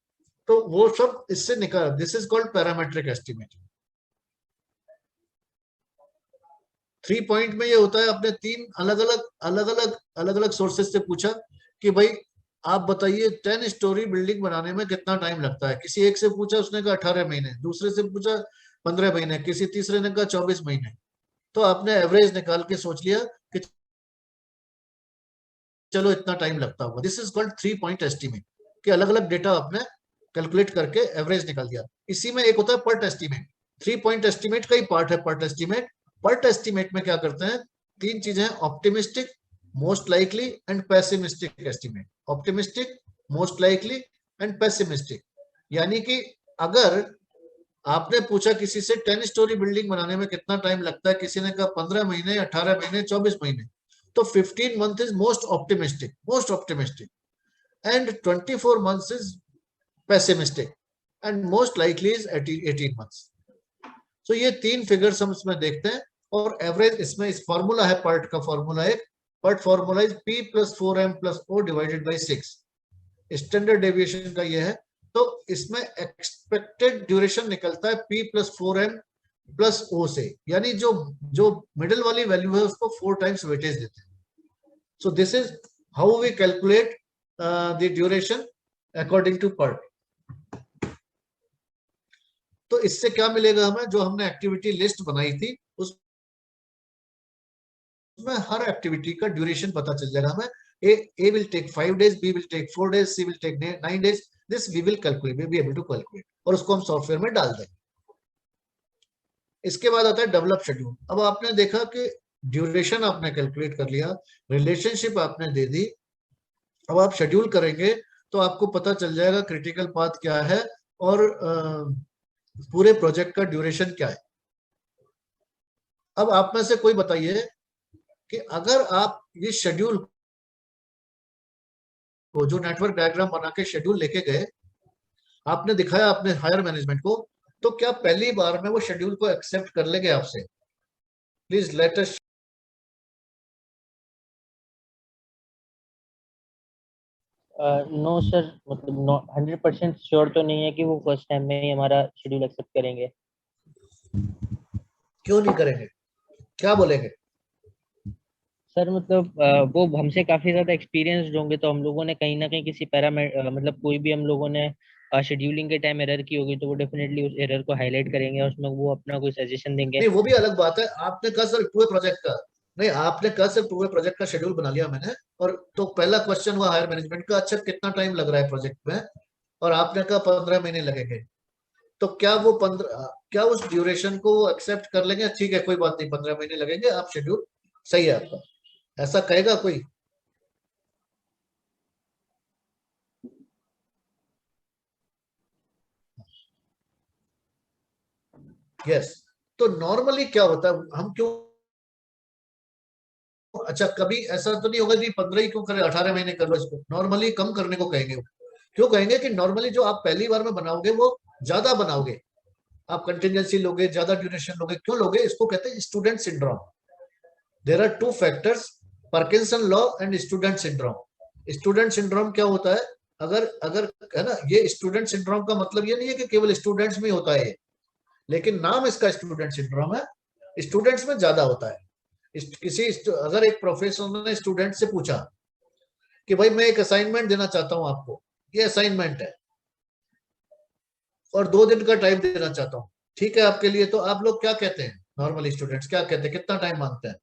तो वो सब इससे निकाल, this is called parametric estimate. 3 point में ये होता है, आपने 3 अलग अलग सोर्सेस से पूछा कि भाई आप बताइए 10 स्टोरी बिल्डिंग बनाने में कितना टाइम लगता है। किसी एक से पूछा, उसने कहा 18 महीने, दूसरे से पूछा 15 महीने, किसी तीसरे ने कहा 24 महीने। तो आपने एवरेज निकाल के सोच लिया कि चलो इतना टाइम लगता होगा। This is called 3 point estimate, कि अलग अलग डेटा आपने कैलकुलेट करके एवरेज निकाल दिया। इसी में एक होता है पर्ट एस्टिमेट। 3 पॉइंट एस्टिमेट का ही पार्ट है पर्ट एस्टिमेट। पर्ट एस्टिमेट में क्या करते हैं, 3 चीजें, optimistic, most likely and pessimistic estimate. Optimistic, most likely and pessimistic. यानी कि अगर आपने पूछा किसी से 10 स्टोरी बिल्डिंग बनाने में कितना टाइम लगता है, किसी ने कहा 15 महीने, 18 महीने, 24 महीने, तो 15 month is most optimistic, and 24 months is pessimistic, and most likely is 18 months. तो ये 3 फिगर्स हम इसमें देखते हैं, और एवरेज इसमें इस फॉर्मूला है, पर्ट का फॉर्मूला है, PERT formula is P + 4M + O / 6। Standard deviation का ये है। तो इसमें एक्सपेक्टेड ड्यूरेशन निकलता है P + 4M + O से, यानी जो जो मिडिल वाली वैल्यू है उसको 4 टाइम्स वेटेज देते हैं। So this is how we calculate the duration according to PERT. तो इससे क्या मिलेगा हमें, जो हमने एक्टिविटी लिस्ट बनाई थी उसमें हर एक्टिविटी का ड्यूरेशन पता चल जाएगा हमें। A will take 5 days, B will take 4 days, C will take 9 days. This we will calculate, we will be able to calculate, और उसको हम सॉफ्टवेयर में डाल देंगे। इसके बाद आता है डेवलप शेड्यूल। अब आपने देखा कि ड्यूरेशन आपने कैलकुलेट कर लिया, रिलेशनशिप आपने दे दी, अब आप शेड्यूल करेंगे तो आपको पता चल जाएगा क्रिटिकल पाथ क्या है और पूरे प्रोजेक्ट का ड्यूरेशन क्या है। अब आप में से कोई बताइए कि अगर आप ये शेड्यूल को, जो नेटवर्क डायग्राम बना के शेड्यूल लेके गए, आपने दिखाया अपने हायर मैनेजमेंट को, तो क्या पहली बार में वो शेड्यूल को एक्सेप्ट कर लेंगे आपसे? Please let us. No sir, मतलब 100% श्योर तो नहीं है कि वो फर्स्ट टाइम में ही हमारा शेड्यूल एक्सेप्ट करेंगे। क्यों नहीं करेंगे, क्या बोलेंगे? सर मतलब वो हमसे काफी ज्यादा एक्सपीरियंस्ड होंगे, तो हम लोगों ने कहीं ना कहीं किसी मतलब कोई भी हम लोगों ने शेड्यूलिंग के टाइम एरर की होगी, तो वो डेफिनेटली उस एरर को हाईलाइट करेंगे और उसमें वो अपना कोई सजेशन देंगे। नहीं, वो भी अलग बात है। आपने कहा सर पूरे प्रोजेक्ट का, नहीं आपने कहा सर पूरे प्रोजेक्ट का शेड्यूल बना लिया मैंने, और तो पहला क्वेश्चन हुआ हायर मैनेजमेंट का, अच्छा कितना टाइम लग रहा है प्रोजेक्ट में, और आपने कहा 15 महीने लगेंगे। तो क्या वो 15, क्या उस ड्यूरेशन को एक्सेप्ट कर लेंगे? ठीक है कोई बात नहीं, 15 महीने लगेंगे, आप शेड्यूल सही है आपका, ऐसा कहेगा कोई? यस। तो नॉर्मली क्या होता है, हम क्यों, अच्छा कभी ऐसा तो नहीं होगा कि 15 ही क्यों करें, 18 महीने कर लो इसको, नॉर्मली कम करने को कहेंगे। क्यों कहेंगे कि नॉर्मली जो आप पहली बार में बनाओगे वो ज्यादा बनाओगे, आप कंटिजेंसी लोगे, ज्यादा ड्यूरेशन लोगे, क्यों लोगे? इसको कहते हैं student syndrome. There are two factors, Parkinson law and student syndrome. स्टूडेंट सिंड्रोम क्या होता है? अगर अगर है ना, ये स्टूडेंट सिंड्रोम का मतलब ये नहीं है कि केवल स्टूडेंट्स में होता है ये, लेकिन नाम इसका स्टूडेंट सिंड्रोम है, स्टूडेंट्स में ज्यादा होता है। अगर एक प्रोफेसर ने स्टूडेंट से पूछा कि भाई मैं एक असाइनमेंट देना चाहता हूं आपको, ये असाइनमेंट है और 2 दिन का टाइम देना चाहता हूँ, ठीक है आपके लिए, तो आप लोग क्या कहते हैं? नॉर्मली स्टूडेंट्स क्या कहते हैं, कितना टाइम मांगते हैं?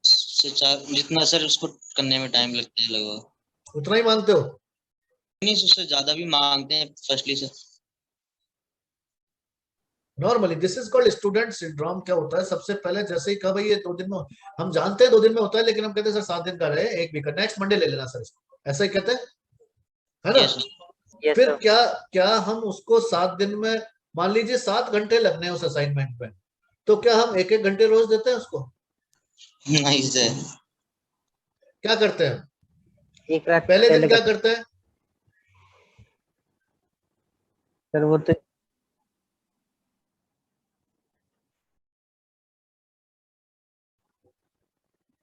से 4 जितना सर उसको करने में टाइम लगता है लगभग। उतना ही मांगते हो? नहीं, उससे ज्यादा भी मांगते हैं फर्स्टली से। Normally this is called student सिंड्रोम। क्या होता है? सबसे पहले जैसे ही कहा भाई ये 2 दिन में, हम जानते हैं 2 दिन में होता है, लेकिन हम कहते हैं सर 7 दिन का रहे, एक वीक का, नेक्स्ट मंडे ले लेना सर इसको, ऐसा ही कहते हैं, है ना? Yes sir. फिर क्या क्या हम उसको 7 दिन में, मान लीजिए 7 घंटे लगने हैं उस असाइनमेंट में, तो क्या हम 1-1 घंटे रोज देते हैं उसको? नहीं सर। क्या करते हैं? एक रात पहले दिन पहले क्या का करते हैं? सर वो तो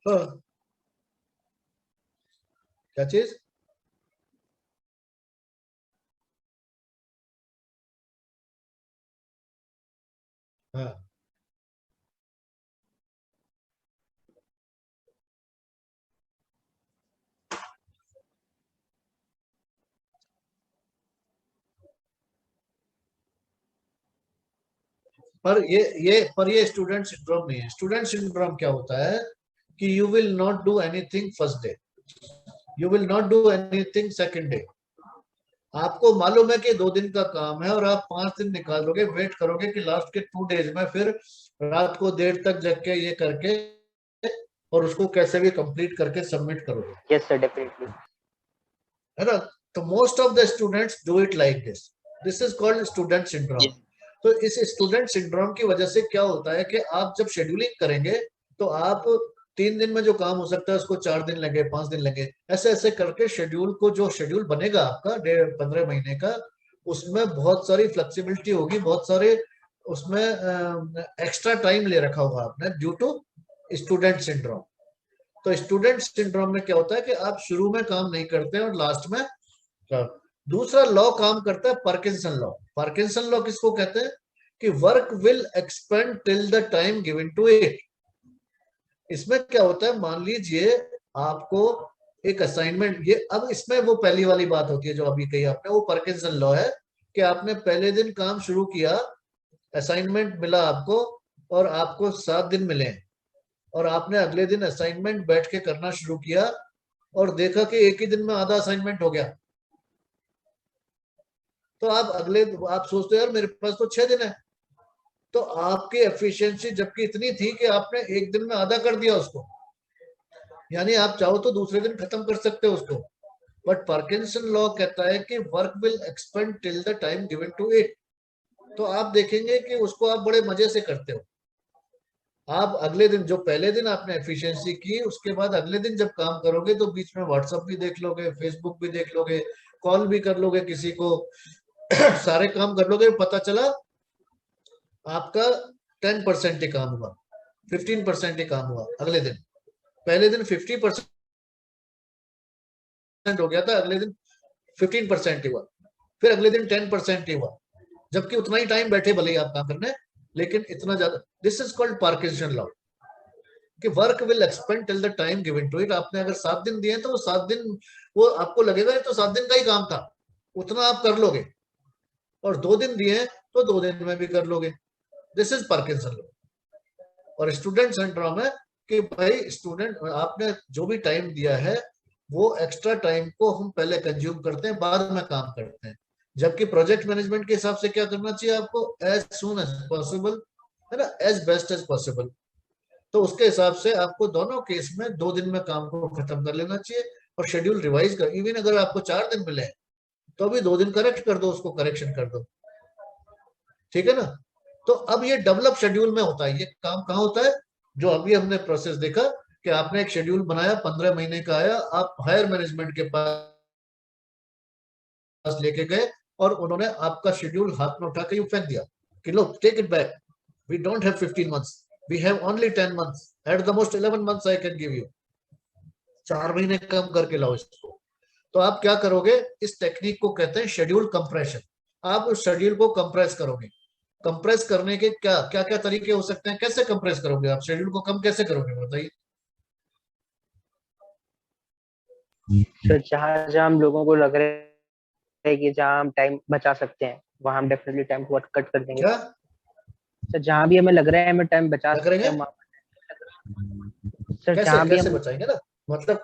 हाँ, क्या चीज? हाँ, पर ये स्टूडेंट सिंड्रोम नहीं है। स्टूडेंट सिंड्रोम क्या होता है कि you will not do anything first day, you will not do anything second day. आपको मालूम है कि 2 दिन का काम है और आप 5 दिन निकालोगे, वेट करोगे कि लास्ट के 2 डेज में फिर रात को देर तक जग के ये करके और उसको कैसे भी कंप्लीट करके सबमिट करोगे, यस सर डेफिनेटली। है ना? तो most of the students do it like this, this is called student syndrome. तो इस स्टूडेंट सिंड्रोम की वजह से क्या होता है कि आप जब शेड्यूलिंग करेंगे तो आप 3 दिन में जो काम हो सकता है उसको 4 दिन लगे, 5 दिन लगे, ऐसे ऐसे करके शेड्यूल को, जो शेड्यूल बनेगा आपका 15 महीने का, उसमें बहुत सारी फ्लेक्सिबिलिटी होगी, बहुत सारे उसमें एक्स्ट्रा टाइम ले रखा होगा आपने ड्यू टू स्टूडेंट सिंड्रोम। तो स्टूडेंट सिंड्रोम में क्या होता है कि आप शुरू में काम नहीं करते और लास्ट में कर। दूसरा लॉ काम करता है पार्किंसन लॉ। पार्किंसन लॉ किसको कहते हैं? कि work will expand till the time given to it. इसमें क्या होता है, मान लीजिए आपको एक असाइनमेंट, ये अब इसमें वो पहली वाली बात होती है जो अभी कही आपने, वो पार्किंसन लॉ है कि आपने पहले दिन काम शुरू किया, असाइनमेंट मिला आपको और आपको 7 दिन मिले, और आपने अगले दिन असाइनमेंट बैठ के करना शुरू किया और देखा कि एक ही दिन में आधा असाइनमेंट हो गया, तो आप सोचते हो यार मेरे पास तो 6 दिन है। तो आपकी एफिशिएंसी जबकि इतनी थी कि आपने एक दिन में आधा कर दिया उसको, यानी आप चाहो तो दूसरे दिन खत्म कर सकते हो उसको। बट पार्किंसन लॉ कहता है कि work will expand till the time given to it. तो आप देखेंगे कि उसको आप बड़े मजे से करते हो। आप अगले दिन, जो पहले दिन आपने एफिशिएंसी की, उसके बाद अगले दिन जब काम करोगे तो बीच में व्हाट्सएप भी देख लोगे, फेसबुक भी देख लोगे, कॉल भी कर लोगे किसी को, सारे काम कर लोगे, पता चला आपका 10% ही काम हुआ, 15% ही काम हुआ अगले दिन। पहले दिन 50% हो गया था, अगले दिन 15% ही हुआ, फिर अगले दिन 10% ही हुआ, जबकि उतना ही टाइम बैठे भले ही आप काम करने, लेकिन इतना ज्यादा। This is called Parkinson law कि work will expand till the time given to it. आपने अगर 7 दिन दिए तो वो 7 दिन, वो आपको लगेगा ये तो 7 दिन का ही काम था, उतना आप कर लोगे, और 2 दिन दिए तो 2 दिन में भी कर लोगे। This is Parkinson law. और स्टूडेंट सिंड्रोम है कि भाई स्टूडेंट, आपने जो भी टाइम दिया है वो एक्स्ट्रा टाइम को हम पहले कंज्यूम करते हैं, बाद में काम करते हैं। जबकि प्रोजेक्ट मैनेजमेंट के हिसाब से क्या करना चाहिए आपको? एज सुन एज पॉसिबल, है ना, एज बेस्ट एज पॉसिबल। तो उसके हिसाब से आपको दोनों केस में 2 दिन में काम को खत्म कर लेना चाहिए और शेड्यूल रिवाइज कर। इवन अगर आपको 4 दिन मिले तो अभी 2 दिन करेक्ट कर दो, उसको करेक्शन कर दो, ठीक है ना? तो अब ये डेवलप शेड्यूल में होता है, ये काम कहाँ होता है? जो अभी हमने प्रोसेस देखा कि आपने एक शेड्यूल बनाया, 15 महीने का आया, आप हायर मैनेजमेंट के पास पास लेके गए और उन्होंने आपका शेड्यूल हाथ में उठा के यूं फेंक दिया कि लो take it back, we don't have 15 months, we have only 10 months, at the most 11 months I can give you, 4 महीने कम करके लाओ इसको। तो आप क्या करोगे, इस टेक्निक को कहते हैं शेड्यूल कंप्रेशन। आप उस शेड्यूल को कंप्रेस करोगे। कंप्रेस करने के क्या क्या क्या तरीके हो सकते हैं, कैसे कंप्रेस करोगे आप शेड्यूल को, कम कैसे करोगे बताइए। सर जहाँ जहाँ हम लोगों को लग रहा है कि जहाँ हम टाइम बचा सकते हैं वहाँ हम डेफिनेटली टाइम को कट कर देंगे। क्या सर जहाँ भी हमें लग रहा है हमें टाइम बचा क्या सकते करेंगे, हैं सर कैसे जहाँ भी कैसे हम बचाएंगे ना, मतलब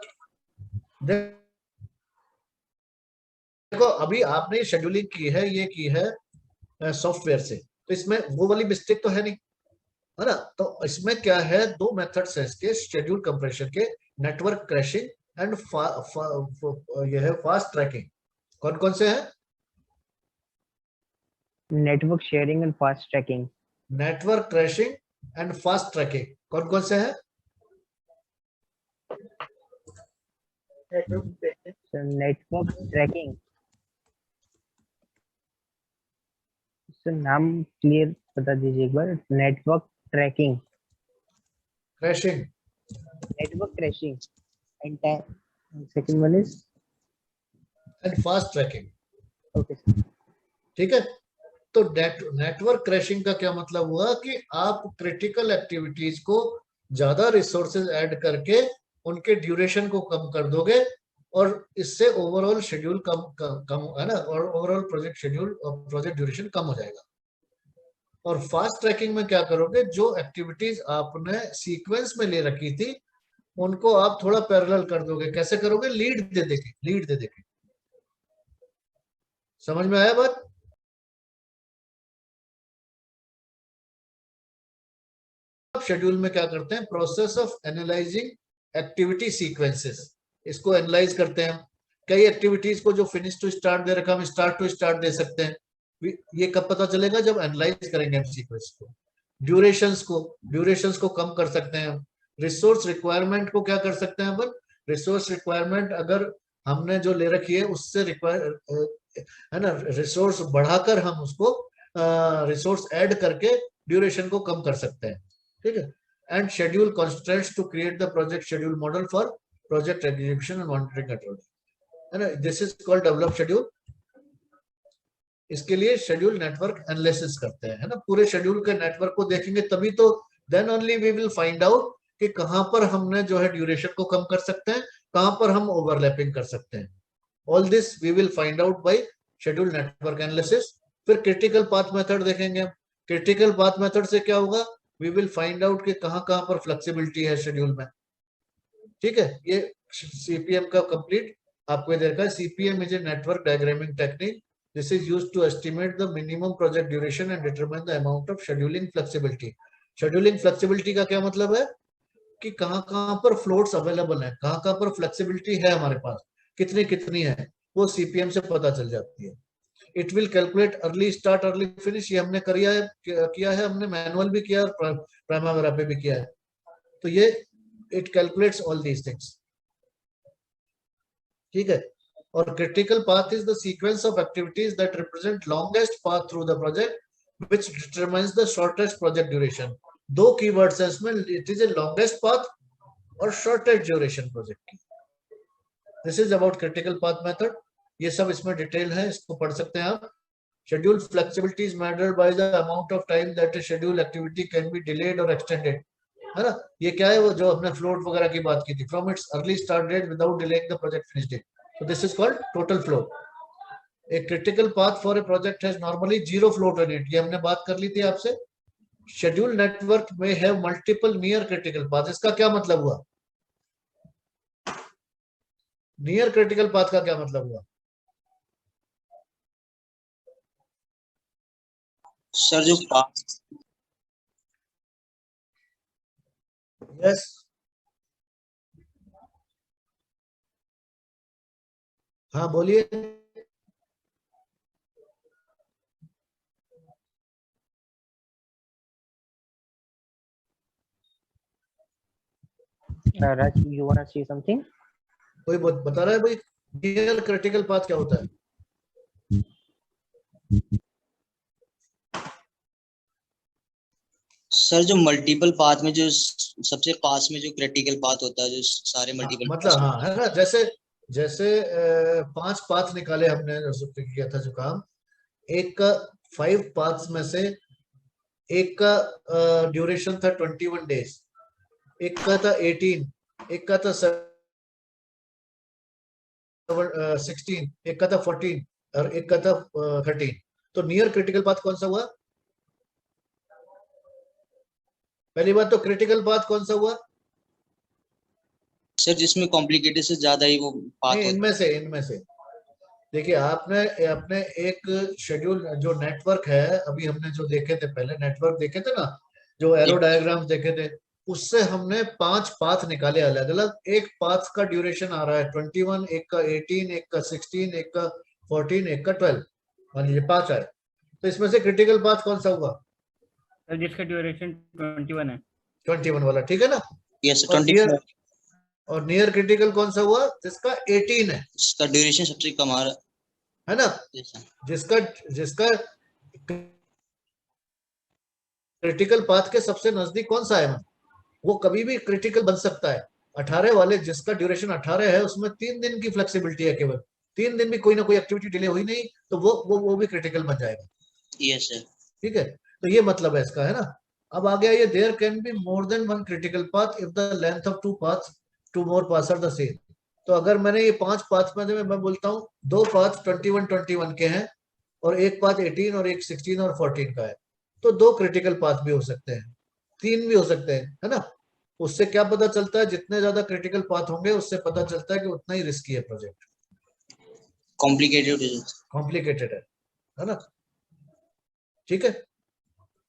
देखो अभी आपने शेड्यूलिंग की है, ये की है सॉफ्टवेयर से, तो इसमें वो वाली मिस्टेक तो है नहीं, है ना। तो इसमें क्या है, दो मेथड्स है इसके शेड्यूल कंप्रेशन के, नेटवर्क क्रैशिंग एंड ये है फास्ट ट्रैकिंग। कौन कौन से हैं, network sharing and fast tracking. Network crashing and fast tracking, कौन कौन से हैं। नेटवर्क ट्रैकिंग, सर नाम क्लियर बता दीजिए एक बार। Network tracking, crashing network crashing and second one is and fast tracking. Okay sir. ठीक है, तो नेटवर्क क्रैशिंग का क्या मतलब हुआ कि आप क्रिटिकल एक्टिविटीज को ज्यादा रिसोर्सेज ऐड करके उनके ड्यूरेशन को कम कर दोगे और इससे ओवरऑल शेड्यूल कम है ना, और ओवरऑल प्रोजेक्ट शेड्यूल और प्रोजेक्ट ड्यूरेशन कम हो जाएगा। और फास्ट ट्रैकिंग में क्या करोगे, जो एक्टिविटीज आपने सीक्वेंस में ले रखी थी उनको आप थोड़ा पैरेलल कर दोगे। कैसे करोगे, लीड दे देके, लीड दे देके। समझ में आया बात। शेड्यूल में क्या करते हैं, process of analysing activity sequences, इसको एनालाइज करते हैं। कई एक्टिविटीज को जो फिनिश टू स्टार्ट दे रखा, हम स्टार्ट टू स्टार्ट दे सकते हैं। ये कब पता चलेगा, जब एनालाइज करेंगे हम सीक्वेंस को। ड्यूरेशंस को कम कर सकते हैं। रिसोर्स रिक्वायरमेंट को क्या कर सकते हैं अपन, रिसोर्स रिक्वायरमेंट अगर हमने जो ले रखी है उससे है ना, रिसोर्स बढ़ाकर हम उसको रिसोर्स ऐड करके ड्यूरेशन को कम कर सकते हैं। ठीक है, and schedule constraints to create the project schedule model for project execution and monitoring control, है ना। This is called develop schedule. इसके लिए शेड्यूल नेटवर्क एनालिसिस करते हैं, है ना। पूरे शेड्यूल के नेटवर्क को देखेंगे तभी तो then only we will find out कि कहां पर हमने जो है ड्यूरेशन को कम कर सकते हैं, कहां पर हम ओवरलैपिंग कर सकते हैं। All this we will find out by schedule network analysis. फिर क्रिटिकल पाथ मेथड देखेंगे। क्रिटिकल पाथ मेथड से क्या होगा, वी विल फाइंड आउट कि कहां कहां पर फ्लेक्सिबिलिटी है शेड्यूल में। ठीक है, ये सीपीएम का कंप्लीट आपको देखा है। CPM is a network diagramming technique. This is used to estimate the minimum project duration and determine the amount of scheduling flexibility. Scheduling flexibility का क्या मतलब है कि कहां कहां पर फ्लोट्स अवेलेबल है, कहां कहां पर फ्लेक्सिबिलिटी है हमारे पास, कितनी कितनी है, वो सीपीएम से पता चल जाती है। It will calculate early start early finish, ये हमने किया है हमने मैनुअल भी किया और प्राइमावेरा पे भी किया है। तो ये it calculates all these things. ठीक है, और critical path is the sequence of activities that represent longest path through the project which determines the shortest project duration. दो कीवर्ड्स हैं इसमें, it is a longest path और shortest duration project की। This is about critical path method. ये सब इसमें detail है, इसको पढ़ सकते हैं आप। Schedule flexibility is measured by the amount of time that A schedule activity can be delayed और एक्सटेंडेड, है ना। ये क्या है, वो जो हमने फ्लोट वगैरह की बात की थी, from its early start date without delaying the project finish date. So this is called total float. A critical path for a project has normally zero float in it. ये हमने बात कर ली थी आपसे। Schedule network may have multiple near critical paths. इसका क्या मतलब हुआ, near critical path का क्या मतलब हुआ सर जो पास yes हाँ बोलिए। Raj, you wanna say something? कोई बता रहा है भाई, near critical path क्या होता है। सर जो मल्टीपल पाथ में जो सबसे पास में जो क्रिटिकल पाथ होता है, जो सारे मल्टीपल मतलब हाँ है ना, जैसे जैसे 5 पाथ निकाले हमने, किया था जो काम, एक का 5 पाथ्स में से एक का ड्यूरेशन था 21 डेज, एक का था 18, एक का था 16, एक का था 14 और एक का था 13। तो नियर क्रिटिकल पाथ कौन सा हुआ? पहली बात तो क्रिटिकल पाथ कौन सा हुआ? सर जिसमें कॉम्प्लिकेटेड से ज्यादा ही वो पाथ नहीं, होता इनमें से देखिए, आपने अपने एक शेड्यूल जो नेटवर्क है, अभी हमने जो देखे थे पहले नेटवर्क देखे थे ना, जो है। एरो डायग्राम्स देखे थे, उससे हमने 5 पाथ निकाले अलग अलग। एक पाथ का ड्यूरेशन आ रहा है 21, एक का 18, एक का 16, एक का 14, एक का 12, मान लीजिए 5 आए। तो इसमें से क्रिटिकल पाथ कौन सा हुआ? सर जिसका ड्यूरेशन 21 है। 21 वाला, ठीक है ना। यस और 24, नियर क्रिटिकल कौन सा हुआ? जिसका 18 है इसका ड्यूरेशन सबसे कम आ रहा है ना। है सर। जिसका जिसका क्रिटिकल पाथ के सबसे नजदीक कौन सा है, वो कभी भी क्रिटिकल बन सकता है। 18 वाले जिसका ड्यूरेशन 18 है, उसमें 3 दिन की फ्लेक्सिबिलिटी है केवल, 3 दिन भी कोई ना कोई एक्टिविटी डिले हुई नहीं तो वो भी क्रिटिकल बन जाएगा। Yes sir. ठीक है, तो ये मतलब है इसका, है ना। अब आ गया ये, there can be more than one critical path if the length of two paths, two more paths are the same. तो अगर मैंने ये 5 पाथ में मैं बोलता हूँ 2 पाथ 21 के हैं और एक पाथ 18 और एक 16 और 14 का है, तो 2 क्रिटिकल पाथ भी हो सकते हैं, 3 भी हो सकते हैं, है ना। उससे क्या पता चलता है? जितने ज्यादा क्रिटिकल पाथ होंगे उससे पता चलता है कि उतना ही रिस्की है प्रोजेक्ट, कॉम्प्लिकेटेड। कॉम्प्लिकेटेड है ना। ठीक है।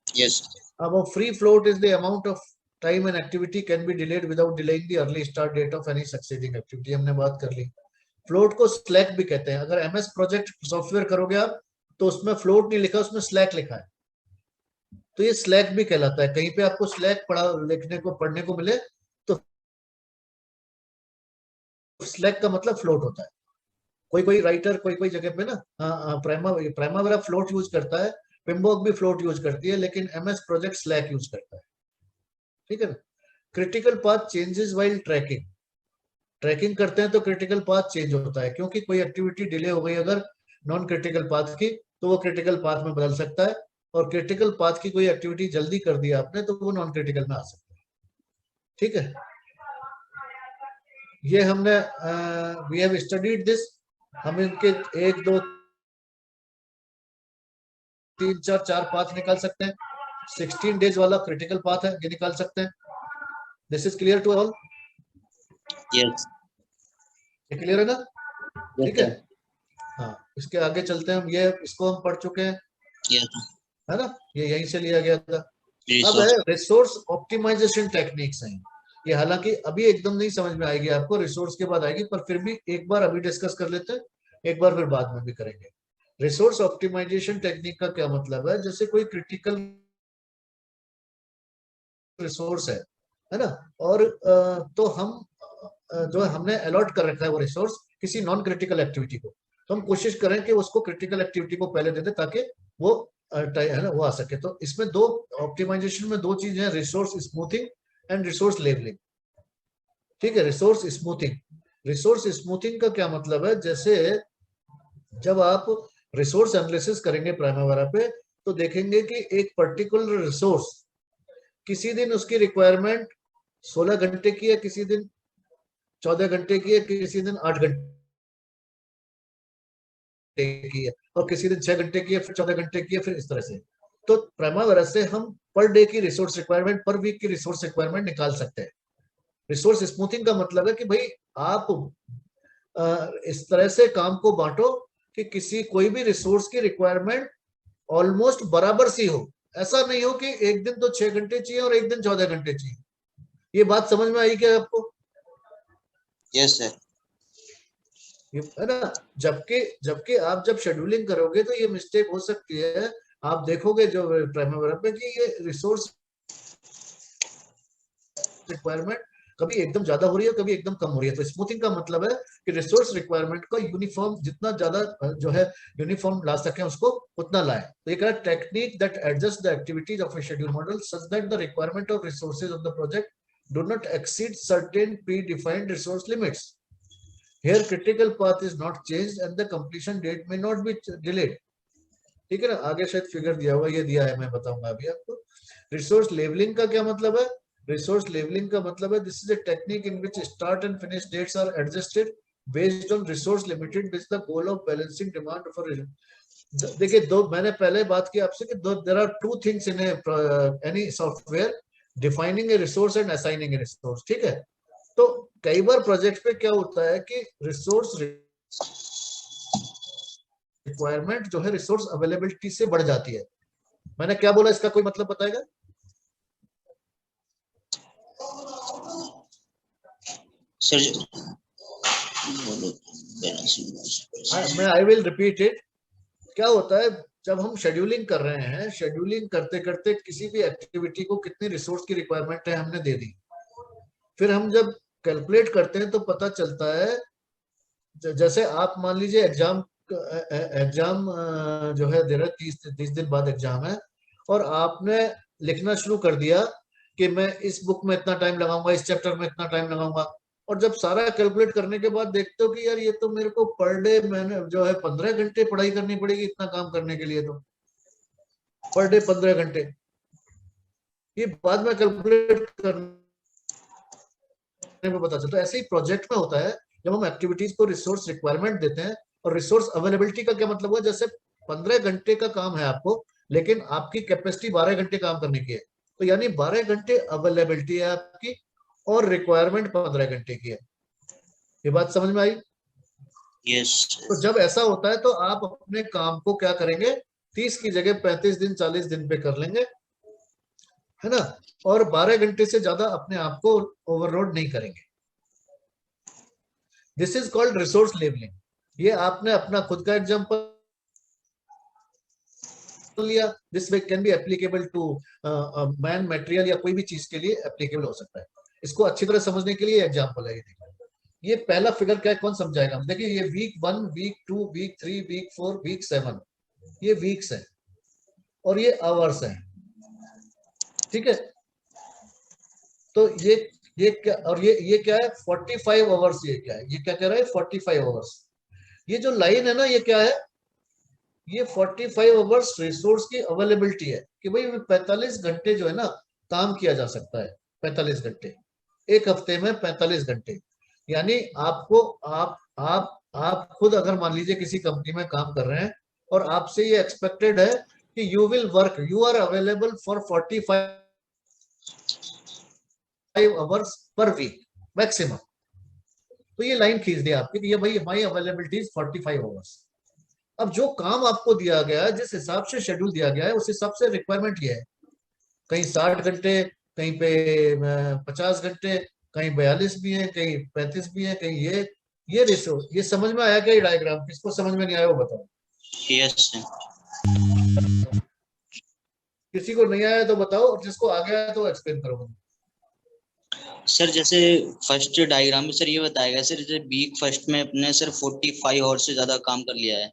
यस। अब free float is the amount of time and activity can be delayed without delaying the early start date of any succeeding activity, हमने बात कर ली। फ्लोट को स्लैक भी कहते हैं। अगर एमएस प्रोजेक्ट सॉफ्टवेयर करोगे आप तो उसमें फ्लोट नहीं लिखा, उसमें स्लैक लिखा है, तो ये स्लैक भी कहलाता है। कहीं पे आपको स्लैक पढ़ा लिखने को पढ़ने को मिले तो स्लैक का मतलब फ्लोट होता है। कोई कोई राइटर कोई कोई जगह पे ना प्राइमावेरा फ्लोट यूज करता है, पिम्बोक भी फ्लोट यूज करती है, लेकिन एमएस प्रोजेक्ट स्लैक यूज करता है। ठीक है ना। Critical path changes while tracking, tracking करते हैं तो क्रिटिकल पाथ चेंज होता है, क्योंकि कोई एक्टिविटी डिले हो गई अगर नॉन क्रिटिकल पाथ की, तो वो क्रिटिकल पाथ में बदल सकता है, और क्रिटिकल पाथ की कोई एक्टिविटी जल्दी कर दी आपने तो वो नॉन क्रिटिकल में आ सकता है। ठीक है, ये हमने वी हैव स्टडीड दिस। हम इनके 1 2 3 4 4 पाथ निकाल सकते हैं। 16 डेज वाला क्रिटिकल पाथ है, ये निकाल सकते हैं। This is clear to all? Yes. ये क्लियर है ना? ठीक है। यस हाँ, इसके आगे चलते हैं हम। ये इसको हम पढ़ चुके हैं, यस। है ना, ये यहीं से लिया गया था। अब है रिसोर्स। रिसोर्स ऑप्टिमाइजेशन टेक्निक्स हैं। ये हालांकि अभी एकदम नहीं समझ में आएगी आपको, रिसोर्स के बाद आएगी, पर फिर भी एक बार अभी डिस्कस कर लेते हैं, एक बार फिर बाद में भी करेंगे। रिसोर्स ऑप्टिमाइजेशन टेक्निक का क्या मतलब है? जैसे कोई क्रिटिकल रिसोर्स है ना, और तो हम जो हमने अलॉट कर रखा है वो रिसोर्स किसी नॉन क्रिटिकल एक्टिविटी को, तो हम कोशिश करें कि उसको क्रिटिकल एक्टिविटी को पहले दे दे ताकि वो है ना वो आ सके। तो इसमें दो ऑप्टिमाइजेशन में 2 चीजें हैं, resource smoothing and resource levelling. ठीक है, रिसोर्स स्मूथिंग, रिसोर्स स्मूथिंग का क्या मतलब है? जैसे जब आप रिसोर्स एनालिसिस करेंगे प्राइमावेरा पे तो देखेंगे कि एक पर्टिकुलर रिसोर्स किसी दिन उसकी रिक्वायरमेंट 16 घंटे की है, किसी दिन 14 घंटे की है, किसी दिन 8 घंटे की है, और किसी दिन 6 घंटे की है, फिर 14 घंटे की है, फिर इस तरह से। तो प्राइमावेरा से हम पर डे की रिसोर्स रिक्वायरमेंट, पर वीक की रिसोर्स रिक्वायरमेंट निकाल सकते हैं। रिसोर्स स्मूथिंग का मतलब है कि भाई आप इस तरह से काम को बांटो कि किसी कोई भी रिसोर्स की रिक्वायरमेंट ऑलमोस्ट बराबर सी हो। ऐसा नहीं हो कि एक दिन तो 6 घंटे चाहिए और एक दिन 14 घंटे चाहिए। ये बात समझ में आई क्या आपको? Yes sir. है ना। जबकि जबकि आप जब शेड्यूलिंग करोगे तो ये मिस्टेक हो सकती है। आप देखोगे जो प्राइमावेरा पे कि ये रिसोर्स रिक्वायरमेंट कभी एकदम ज्यादा हो रही है, कभी एकदम कम हो रही है। तो स्मूथिंग का मतलब है कि रिसोर्स रिक्वायरमेंट का यूनिफॉर्म, जितना ज्यादा जो है यूनिफॉर्म ला सके उसको उतना लाए। तो ये कह रहा है technique that adjust the activities of A schedule model such that the requirement of resources of the project do not exceed certain pre defined resource limits. Here critical path is not changed and the completion date may not be delayed। ठीक है ना, आगे शायद figure दिया हुआ, ये दिया है, मैं बताऊंगा अभी आपको। रिसोर्स लेवलिंग का क्या मतलब है? रिसोर्स लेवलिंग का मतलब है this is a technique in which start and finish dates are adjusted based on resource limited with the goal of balancing demand for। देखिए, दो मैंने पहले बात की आपसे कि दो there are two things in any software, defining a resource and assigning a resource। ठीक है, तो कई बार प्रोजेक्ट पे क्या होता है कि रिसोर्स रिक्वायरमेंट जो है रिसोर्स अवेलेबिलिटी से बढ़ जाती है। मैंने क्या बोला, इसका कोई मतलब बताएगा? सर मैं आई विल रिपीट इट। क्या होता है जब हम शेड्यूलिंग कर रहे हैं, शेड्यूलिंग करते करते किसी भी एक्टिविटी को कितनी रिसोर्स की रिक्वायरमेंट है हमने दे दी, फिर हम जब कैलकुलेट करते हैं तो पता चलता है, जैसे आप मान लीजिए एग्जाम जो है दे रहा है, 30 दिन बाद एग्जाम है, और आपने लिखना शुरू कर दिया कि मैं इस बुक में इतना टाइम लगाऊंगा, इस चैप्टर में इतना टाइम लगाऊंगा, और जब सारा कैलकुलेट करने के बाद देखते हो कि यार ये तो मेरे को पर डे मैंने जो है 15 घंटे पढ़ाई करनी पड़ेगी इतना काम करने के लिए, तो पर डे 15 घंटे, ये बाद में कैलकुलेट करने में पता चलता है। ऐसे ही प्रोजेक्ट में होता है, जब हम एक्टिविटीज को रिसोर्स रिक्वायरमेंट देते हैं, और रिसोर्स अवेलेबिलिटी का क्या मतलब हुआ, जैसे 15 घंटे का काम है आपको, लेकिन आपकी कैपेसिटी 12 घंटे काम करने की है, तो यानी 12 घंटे अवेलेबिलिटी है आपकी और रिक्वायरमेंट 15 घंटे की है। ये बात समझ में आई? यस। तो जब ऐसा होता है तो आप अपने काम को क्या करेंगे, 30 की जगह 35 दिन 40 दिन पे कर लेंगे, है ना, और 12 घंटे से ज्यादा अपने आप को ओवरलोड नहीं करेंगे। This is called resource levelling. ये आपने अपना खुद का एग्जांपल लिया, this way can be applicable to man, material या कोई भी चीज के लिए एप्लीकेबल हो सकता है। इसको अच्छी तरह समझने के लिए एग्जांपल है। ये पहला फिगर क्या है, कौन समझाएगा? देखिए, ये week 1, week 2, week 3, week 4, week 7, ये वीक्स है और ये आवर्स है। ठीक है, तो ये क्या, और ये क्या है, 45 आवर्स। ये क्या है, ये क्या कह रहा है, 45 आवर्स। ये जो लाइन है ना, ये क्या है, ये 45 आवर्स रिसोर्स की अवेलेबिलिटी है कि भाई 45 घंटे जो है ना काम किया जा सकता है। 45 घंटे एक हफ्ते में, 45 घंटे, यानी आपको आप खुद अगर मान लीजिए किसी कंपनी में काम कर रहे हैं और आपसे ये एक्सपेक्टेड है कि you will work, you are available for 45 hours per week maximum, तो ये लाइन खींच दिया आपकी, ये भाई माई अवेलेबिलिटी इज 45 आवर्स। अब जो काम आपको दिया गया है, जिस हिसाब से शेड्यूल दिया गया है, उस हिसाब से रिक्वायरमेंट ये है, कहीं 60 घंटे, कहीं पे 50 घंटे, कहीं 42 भी है, कहीं 35 भी है, कहीं ये रिसोर्स। ये समझ में आया क्या ये डायग्राम? किसको समझ में नहीं आया वो बताओ। यस। किसी को नहीं आया तो बताओ, और जिसको आ गया तो एक्सप्लेन करो। सर जैसे फर्स्ट डायग्राम में सर ये बताया गया सर, जैसे वीक फर्स्ट में अपने सर 45 आवर्स से ज्यादा काम कर लिया है।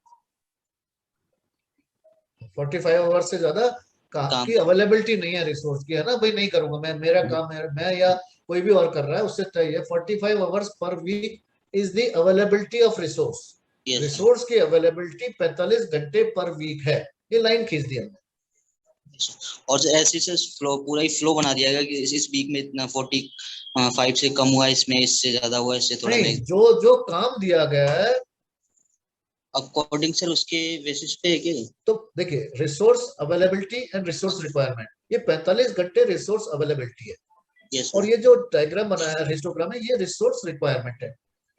45 आवर्स से ज्यादा काम की अवेलेबिलिटी नहीं है रिसोर्स की, है ना भाई, नहीं करूंगा मैं, मेरा काम है, मैं या कोई भी और कर रहा है उससे चाहिए 45 hours per week is the availability of resource. Resource की अवेलेबिलिटी 45 घंटे पर वीक है। ये लाइन खींच दिया हमने, और ऐसे से फ्लो, पूरा ही फ्लो बना दिया गया कि इस वीक में इतना 45 से कम हुआ, इसमें इससे ज्यादा हुआ, इससे थोड़ा नहीं, जो काम दिया गया है अकॉर्डिंग सर उसके बेसिस पे है कि। तो देखिए, resource availability and resource requirement, ये 45 घंटे रिसोर्स अवेलेबिलिटी है। yes, और ये जो डायग्राम बनाया है, हिस्टोग्राम है, ये रिसोर्स रिक्वायरमेंट है।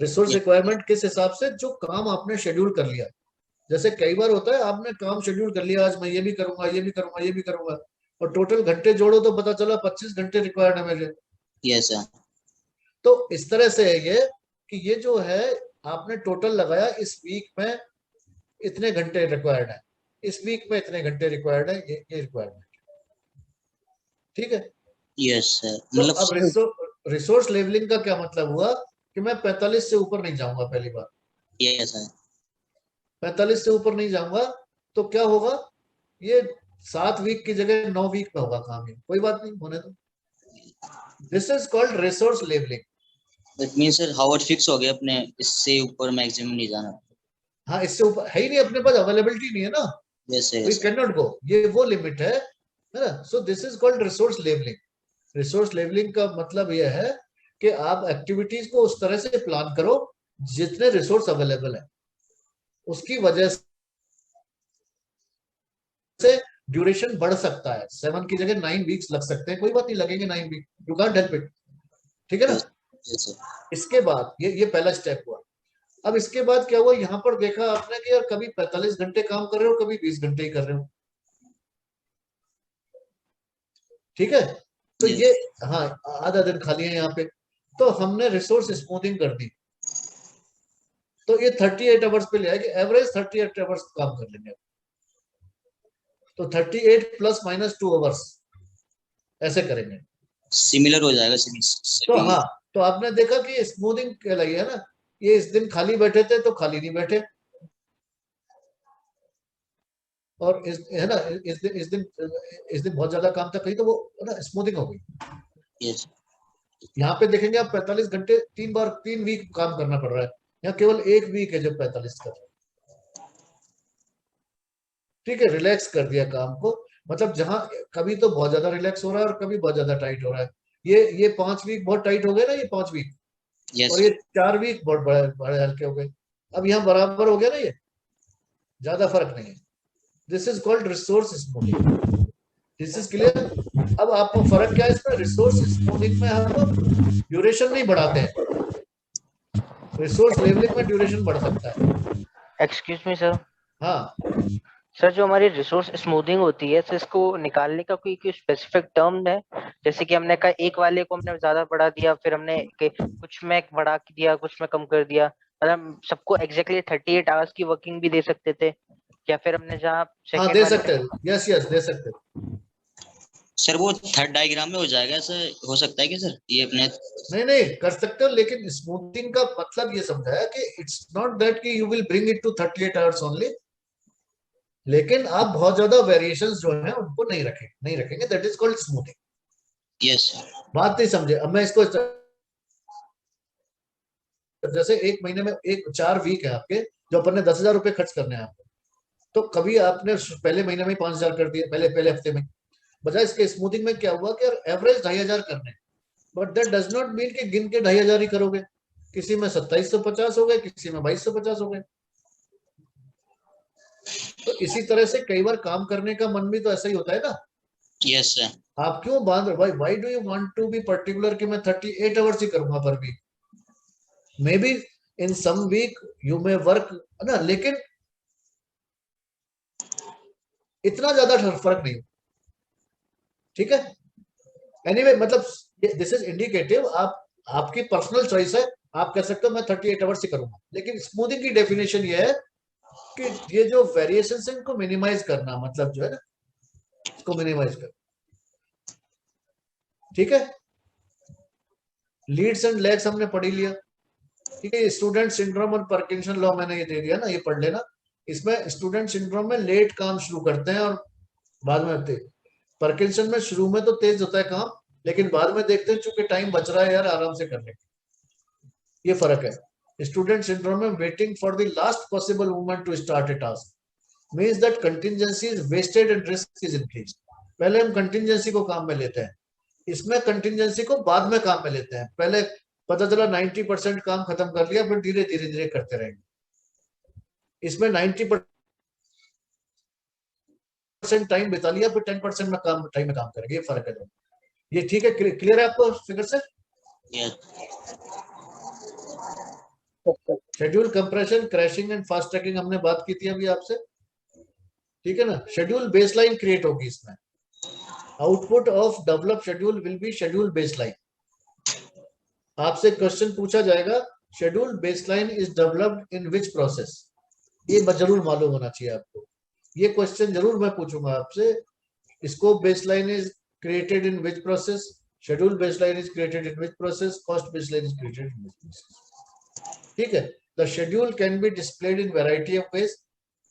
रिसोर्स रिक्वायरमेंट किस हिसाब से, जो काम आपने शेड्यूल कर लिया। जैसे कई बार होता है आपने काम शेड्यूल कर लिया, आज मैं ये भी करूंगा, ये भी करूंगा, ये भी करूंगा, और टोटल घंटे जोड़ो तो पता चला 25 घंटे रिक्वायर्ड है मेरे। Yes sir. तो इस तरह से है ये कि ये जो है आपने टोटल लगाया, इस वीक में इतने घंटे रिक्वायर्ड है, इस वीक में इतने घंटे रिक्वायर्ड है, ये रिक्वायरमेंट। ठीक है, यस सर। तो मतलब अब रिसोर्स लेवलिंग का क्या मतलब हुआ कि मैं 45 से ऊपर नहीं जाऊंगा पहली बार, यस सर। 45 से ऊपर नहीं जाऊंगा, तो क्या होगा, ये 7 वीक की जगह 9 वीक में होगा काम, ये कोई बात नहीं, होने दो। This is called resource levelling. That means sir हावर्ड फिक्स हो गया अपने, इससे ऊपर मैक्सिमम नहीं जाना। हाँ, इससे ऊपर है ही नहीं, अपने पास अवेलेबिलिटी नहीं है ना, yes we sir. Can not go, ये वो लिमिट है ना। So this is called resource levelling. Resource levelling का मतलब यह है कि आप एक्टिविटीज को उस तरह से प्लान करो जितने रिसोर्स अवेलेबल है, उसकी वजह से ड्यूरेशन बढ़ सकता है, 7 की जगह 9 वीक्स लग सकते हैं, कोई बात नहीं, लगेंगे 9 week, you can't help it, ठीक है ना। Yes sir. इसके बाद ये पहला स्टेप हुआ। अब इसके बाद क्या हुआ, यहाँ पर देखा आपने कि यार कभी 45 घंटे काम कर रहे हो, कभी 20 घंटे ही कर रहे हो, ठीक है। तो Yes. ये, हाँ, आधा दिन खाली है यहाँ पे, तो हमने रिसोर्स स्मूथिंग कर दी, तो ये 38 आवर्स पे ले आएगी, एवरेज 38 आवर्स काम कर लेंगे, तो 38 प्लस माइनस 2 आवर्स ऐसे करेंगे। सिमिलर हो जाएगा तो सभी। हाँ, तो आपने देखा कि स्मूथिंग कहलाई है ना, ये इस दिन खाली बैठे थे तो खाली नहीं बैठे, और इस है ना, इस दिन बहुत ज्यादा काम था कहीं, तो वो है ना स्मूथिंग हो गई। यस। यहाँ पे देखेंगे आप 45 घंटे 3 बार 3 वीक काम करना पड़ रहा है, यहाँ केवल 1 वीक है जो 45 कर रहा है, ठीक है, रिलैक्स कर दिया काम को। मतलब जहां कभी तो बहुत ज्यादा रिलैक्स हो रहा है और कभी बहुत ज्यादा टाइट हो रहा है, ये 5 वीक बहुत टाइट हो गए ना, ये 5 वीक, यस और ये 4 वीक बहुत बड़े बड़े हल्के हो गए, अब यहाँ बराबर हो गया ना, ये ज्यादा फर्क नहीं है। This is called resource smoothing, this is clear. अब आपको फर्क क्या है इसमें, रिसोर्स स्मूथिंग में हम ड्यूरेशन नहीं बढ़ाते हैं, रिसोर्स लेवलिंग में ड्यूरेशन बढ़ सकता है। Excuse me sir. हाँ, सर जो हमारी रिसोर्स स्मूथिंग होती है, तो इसको निकालने का कोई स्पेसिफिक टर्म है? जैसे कि हमने कहा एक वाले को हमने ज्यादा बढ़ा दिया, फिर हमने कुछ में बढ़ा दिया, कुछ में कम कर दिया, मतलब सबको एग्जैक्टली 38 आवर्स की वर्किंग भी दे सकते थे, या फिर हमने जहाँ हाँ सेकंड दे वाले सकते हैं, यस यस दे सकते हैं। सर, वो थर्ड डायग्राम में हो जाएगा सर, हो सकता है कि सर ये अपने। नहीं नहीं कर सकते हो, लेकिन स्मूथिंग का मतलब ये समझाया कि इट्स नॉट दैट कि you will bring it to 38 hours only, लेकिन आप बहुत ज्यादा वेरिएशंस जो है उनको नहीं रखेंगे, that is called smoothing. Yes sir. बात नहीं समझे, अब मैं इसको, जैसे एक महीने में 4 वीक है आपके, जो अपन ने 10,000 रुपए खर्च करने हैं आपको, तो कभी आपने पहले महीने में 5,000 कर दिए, पहले हफ्ते में, बजाय इसके स्मूथिंग में क्या हुआ कि एवरेज 2,500 करने, but that does not mean कि गिन के 2,500 ही करोगे, किसी में 2750 हो गए, किसी में 2250 हो गए। तो इसी तरह से कई बार काम करने का मन भी तो ऐसा ही होता है ना, यस सर। आप क्यों बांध रहे, why do you want to be particular कि मैं 38 आवर्स ही करूंगा per week, maybe in some week you may work, है ना, लेकिन इतना ज्यादा फर्क नहीं, ठीक है। एनीवे मतलब दिस इज इंडिकेटिव, आप आपकी पर्सनल चॉइस है, आप कह सकते हो मैं 38 आवर्स ही करूंगा, लेकिन स्मूथिंग की डेफिनेशन ये है कि ये जो वेरिएशन है इनको मिनिमाइज करना, मतलब जो है ना, इसको मिनिमाइज कर, ठीक है। लीड्स एंड लैग्स हमने पढ़ ही लिया, ठीक है। स्टूडेंट सिंड्रोम और पार्किंसन लॉ मैंने ये दे दिया ना, ये पढ़ लेना। इसमें स्टूडेंट सिंड्रोम में लेट काम शुरू करते हैं और बाद में तेज, पार्किंसन में शुरू में तो तेज होता है काम, लेकिन बाद में देखते हैं चूंकि टाइम बच रहा है यार, आराम से कर लेंगे, ये फर्क है। स्टूडेंट सिंड्रोम में waiting for the last possible moment to start a task means that contingency is wasted and risk is increased. पहले हम कंटिंजेंसी को काम में लेते हैं, इसमें कंटिंजेंसी को बाद में काम में लेते हैं, पहले पता चला 90% काम खत्म कर लिया, फिर धीरे धीरे करते रहेंगे। इसमें 90% टाइम बिता लिया, फिर 10% में टाइम में काम करेंगे, ये फर्क है। ये ठीक है, क्लियर है आपको फिगर से? Schedule compression, crashing and fast tracking हमने बात की थी अभी आपसे, ठीक है ना। शेड्यूल बेसलाइन क्रिएट होगी इसमें, output of develop schedule will be schedule baseline. आपसे क्वेश्चन पूछा जाएगा, schedule baseline is developed in which process, ये जरूर मालूम होना चाहिए आपको, ये क्वेश्चन जरूर मैं पूछूंगा आपसे, scope baseline is created in which process, schedule baseline is created in which process, cost baseline is created in which process. ठीक है, the schedule can be displayed in variety of ways.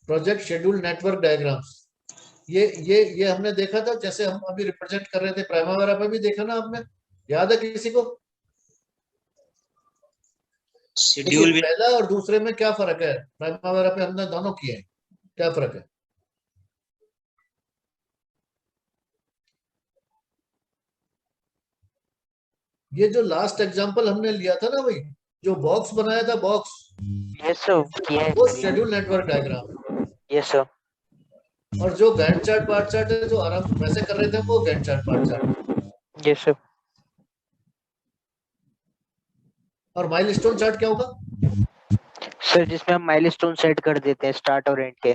Project schedule network diagrams, ये हमने देखा था, जैसे हम अभी represent कर रहे थे प्राइमावेरा पे भी देखा ना आपने, याद है किसी को? शेड्यूल भी पहला और दूसरे में क्या फर्क है? प्राइमावेरा पे हमने दोनों किए हैं, क्या फर्क है? ये जो लास्ट एग्जांपल हमने लिया था ना भाई, जो बॉक्स बनाया था बॉक्स, यस सर, किया है वो sir. Schedule network diagram, yes sir. और जो गैंट चार्ट बार चार्ट है जो आराम वैसे कर रहे थे वो Gantt chart bar chart. Yes sir. और माइलस्टोन चार्ट क्या होगा? सर जिसमें हम माइलस्टोन सेट कर देते हैं स्टार्ट और एंड के।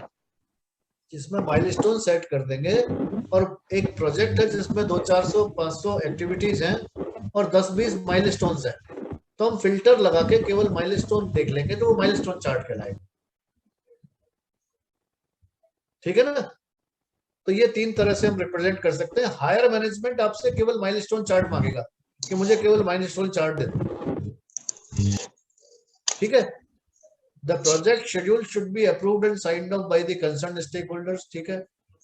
जिसमें माइलस्टोन सेट कर देंगे, और एक प्रोजेक्ट है जिसमें 200-400-500 एक्टिविटीज हैं और 10-20 माइलस्टोन्स हैं, तो हम फिल्टर लगा के केवल माइलस्टोन देख लेंगे तो वो माइलस्टोन चार्ट कहलाएगा। ठीक है ना? तो ये तीन तरह से हम रिप्रेजेंट कर सकते हैं। हायर मैनेजमेंट आपसे केवल माइलस्टोन चार्ट मांगेगा कि मुझे केवल माइलस्टोन चार्ट दे दो। ठीक है? The project schedule should be approved and signed off by the concerned stakeholders. ठीक है?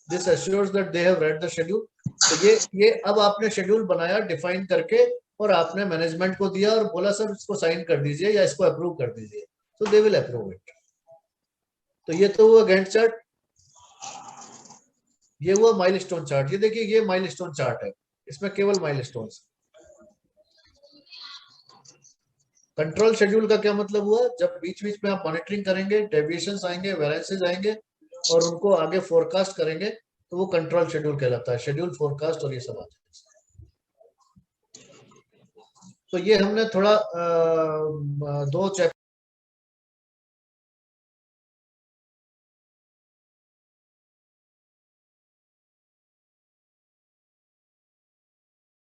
This assures that they have read the schedule. तो ये अब आपने शेड्यूल बनाया डिफाइन करके और आपने मैनेजमेंट को दिया और बोला सर इसको साइन कर दीजिए या इसको अप्रूव कर दीजिए, तो दे विल अप्रूव इट। तो ये तो हुआ गैंट चार्ट, ये हुआ माइलस्टोन चार्ट। ये देखिए ये माइलस्टोन चार्ट है, इसमें केवल माइलस्टोन्स। कंट्रोल शेड्यूल का क्या मतलब हुआ? जब बीच बीच में आप मॉनिटरिंग करेंगे, डेविएशंस आएंगे, वेरिएंसेस आएंगे और उनको आगे फोरकास्ट करेंगे, तो वो कंट्रोल शेड्यूल कहलाता है, शेड्यूल फोरकास्ट और ये सब आते हैं। तो ये हमने थोड़ा 2 चैप्टर